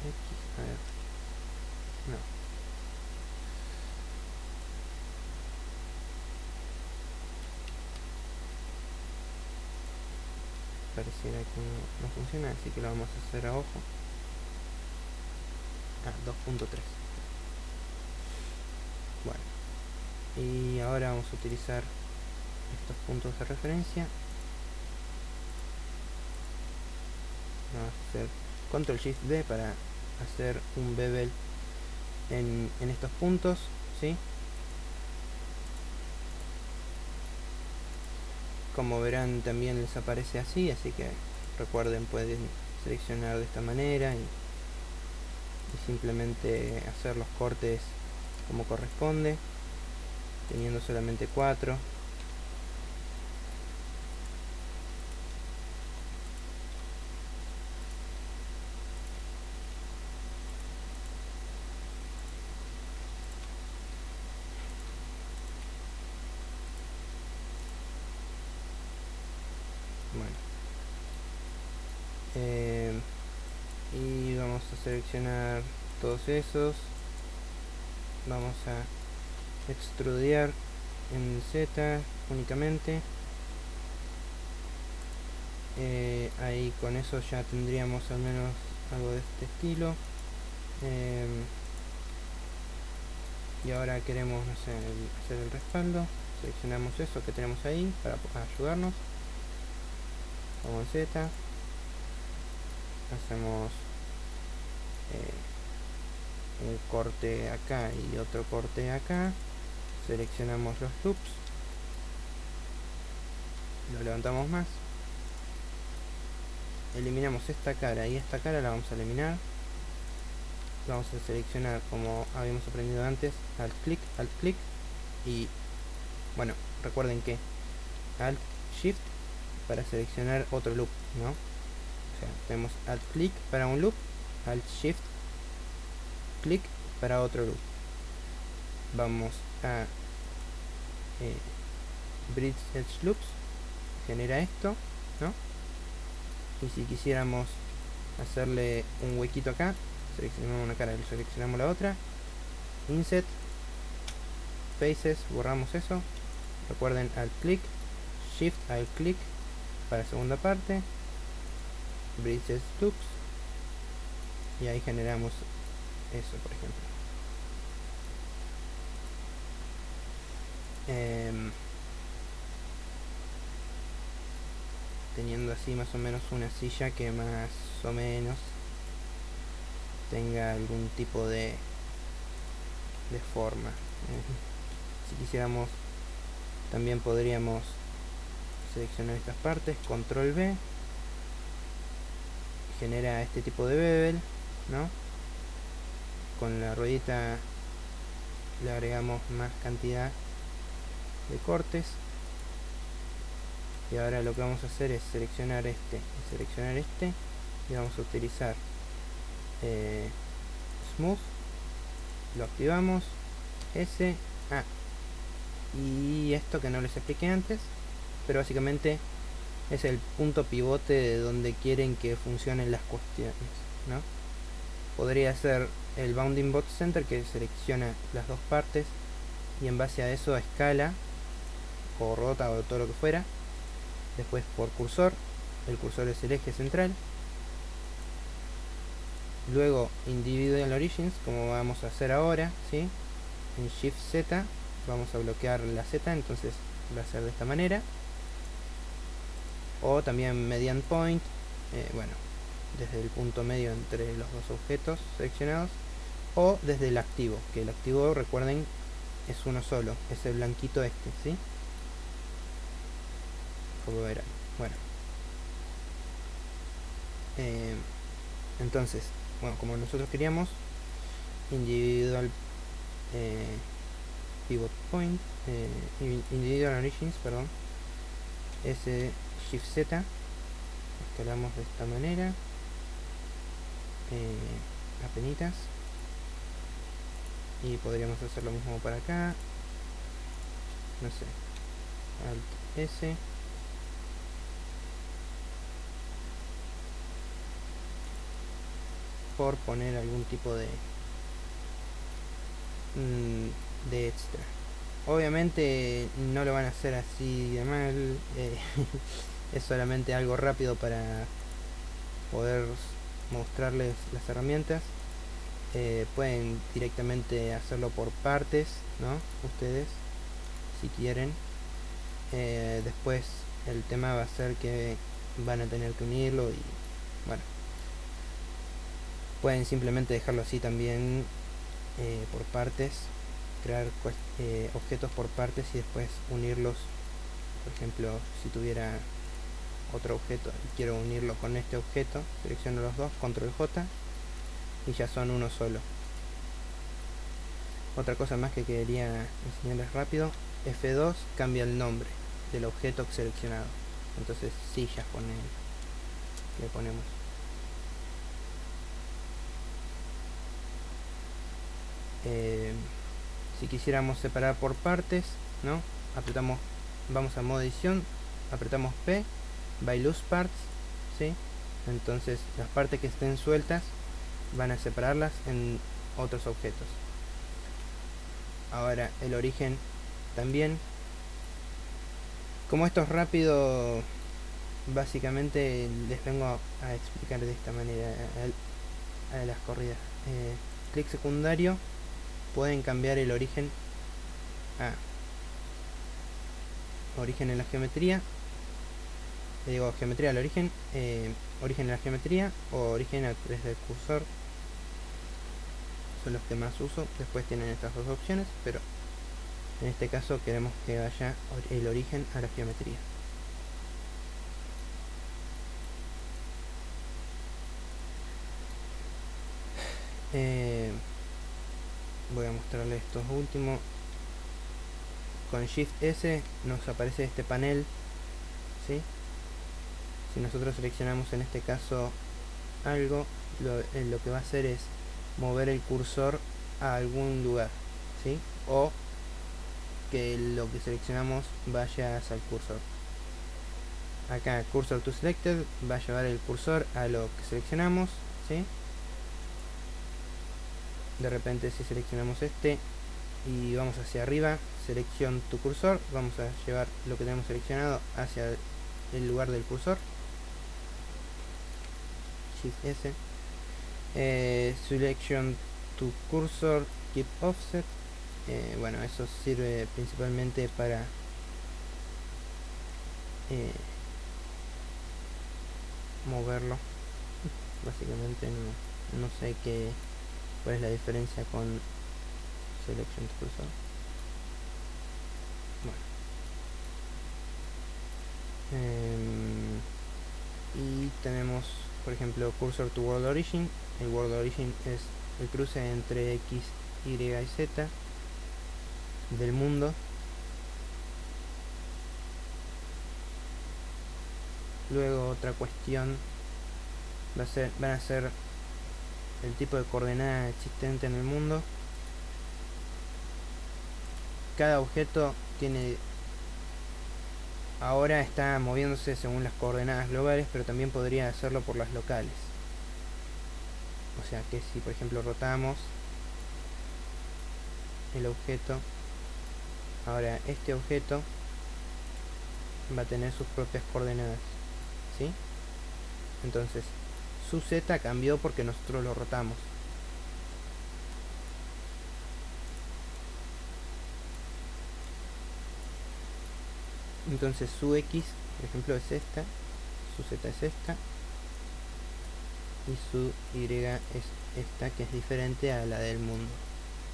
X, a ver, no, pareciera que no funciona, así que lo vamos a hacer a ojo. 2.3. Bueno, y ahora vamos a utilizar estos puntos de referencia. Vamos a hacer Control Shift B para hacer un bevel en estos puntos, ¿sí? Como verán, también les aparece así que recuerden, pueden seleccionar de esta manera y simplemente hacer los cortes como corresponde, teniendo solamente 4. Bueno, y vamos a seleccionar todos esos. Vamos a extrudear en Z únicamente. Ahí con eso ya tendríamos al menos algo de este estilo. Y ahora queremos, no sé, hacer el respaldo. Seleccionamos eso que tenemos ahí para ayudarnos. Vamos en Z, hacemos un corte acá y otro corte acá, seleccionamos los loops, lo levantamos más, eliminamos esta cara y esta cara la vamos a eliminar. Vamos a seleccionar, como habíamos aprendido antes, alt clic y bueno, recuerden que alt shift para seleccionar otro loop, ¿no? O sea, tenemos alt clic para un loop, alt shift clic para otro loop. Vamos a bridge edge loops, genera esto, ¿no? Y si quisiéramos hacerle un huequito acá, seleccionamos una cara y seleccionamos la otra, inset faces, borramos eso. Recuerden, alt clic, shift alt clic para la segunda parte, bridge edge loops, y ahí generamos eso, por ejemplo. Teniendo así más o menos una silla que más o menos tenga algún tipo de forma. Si quisiéramos, también podríamos seleccionar estas partes, control B, genera este tipo de bevel, ¿no? Con la ruedita le agregamos más cantidad de cortes. Y ahora lo que vamos a hacer es seleccionar este y seleccionar este, y vamos a utilizar smooth, lo activamos, y esto que no les expliqué antes, pero básicamente es el punto pivote de donde quieren que funcionen las cuestiones, ¿no? Podría ser el bounding bot center, que selecciona las dos partes y en base a eso escala o rota o todo lo que fuera. Después por cursor, el cursor es el eje central. Luego individual origins, como vamos a hacer ahora, ¿sí? En shift Z vamos a bloquear la Z, entonces va a ser de esta manera. O también median point, bueno, desde el punto medio entre los dos objetos seleccionados, o desde el activo, que el activo, recuerden, es uno solo, es el blanquito este, ¿sí? Como verán. Bueno, entonces, bueno, como nosotros queríamos, individual pivot point, individual origins, perdón, ese shift Z, escalamos de esta manera, apenitas, y podríamos hacer lo mismo para acá, no sé, alt S, por poner algún tipo de extra. Obviamente no lo van a hacer así de mal, es solamente algo rápido para poder mostrarles las herramientas. Pueden directamente hacerlo por partes, ¿no? Ustedes, si quieren. Después el tema va a ser que van a tener que unirlo y bueno, pueden simplemente dejarlo así también, por partes, crear objetos por partes y después unirlos. Por ejemplo, si tuviera otro objeto y quiero unirlo con este objeto, selecciono los dos, control J y ya son uno solo. Otra cosa más que quería enseñarles rápido: F2 cambia el nombre del objeto seleccionado. Entonces sillas le ponemos. Si quisiéramos separar por partes, ¿no? Vamos a modo edición, apretamos P, by loose parts, ¿sí? Entonces las partes que estén sueltas van a separarlas en otros objetos. Ahora el origen también. Como esto es rápido, básicamente les vengo a explicar de esta manera a las corridas. Clic secundario, pueden cambiar el origen a origen en la geometría. Le digo geometría al origen, origen en la geometría o origen desde el cursor. Son los que más uso. Después tienen estas dos opciones, pero en este caso queremos que vaya el origen a la geometría. Voy a mostrarles estos últimos. Con Shift S nos aparece este panel, ¿sí? Si nosotros seleccionamos en este caso algo, lo que va a hacer es mover el cursor a algún lugar, ¿sí? O que lo que seleccionamos vaya hacia el cursor. Acá cursor to selected va a llevar el cursor a lo que seleccionamos, ¿sí? De repente si seleccionamos este y vamos hacia arriba, selección tu cursor, vamos a llevar lo que tenemos seleccionado hacia el lugar del cursor. Shift S. Selection to cursor, keep offset. Bueno, eso sirve principalmente para moverlo. Básicamente no sé cuál es la diferencia con selection to cursor. Bueno. Y tenemos, por ejemplo, cursor to world origin. El world origin es el cruce entre X, Y y Z del mundo. Luego otra cuestión van a ser el tipo de coordenada existente en el mundo. Cada objeto ahora está moviéndose según las coordenadas globales, pero también podría hacerlo por las locales. O sea que si por ejemplo rotamos el objeto, ahora este objeto va a tener sus propias coordenadas, ¿sí? Entonces su Z cambió porque nosotros lo rotamos. Entonces su X, por ejemplo, es esta, su Z es esta y su Y es esta, que es diferente a la del mundo,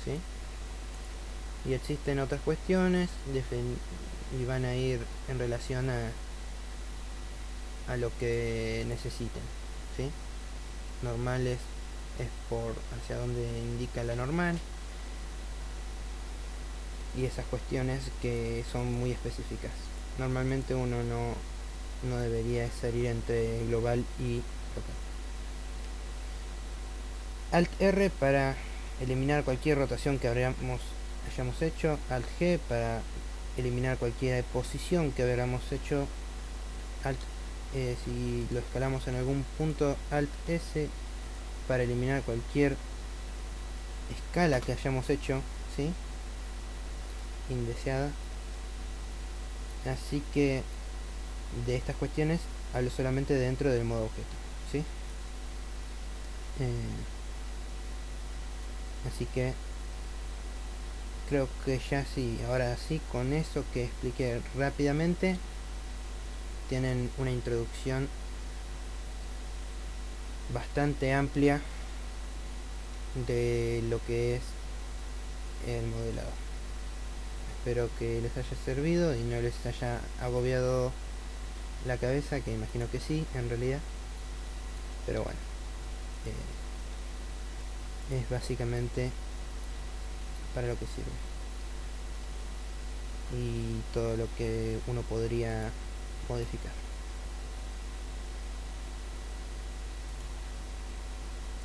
¿sí? Y existen otras cuestiones y van a ir en relación a lo que necesiten, ¿sí? Normales es por hacia donde indica la normal y esas cuestiones que son muy específicas. Normalmente uno no debería salir entre global y local. Alt R para eliminar cualquier rotación que hayamos hecho. Alt G para eliminar cualquier posición que hayamos hecho. Si lo escalamos en algún punto, Alt S para eliminar cualquier escala que hayamos hecho, ¿sí? Indeseada. Así que de estas cuestiones hablo solamente dentro del modo objeto, ¿sí? Así que creo que ya sí, ahora sí, con eso que expliqué rápidamente, tienen una introducción bastante amplia de lo que es el modelado. Espero que les haya servido y no les haya agobiado la cabeza, que imagino que sí, en realidad. Pero bueno, es básicamente para lo que sirve. Y todo lo que uno podría modificar.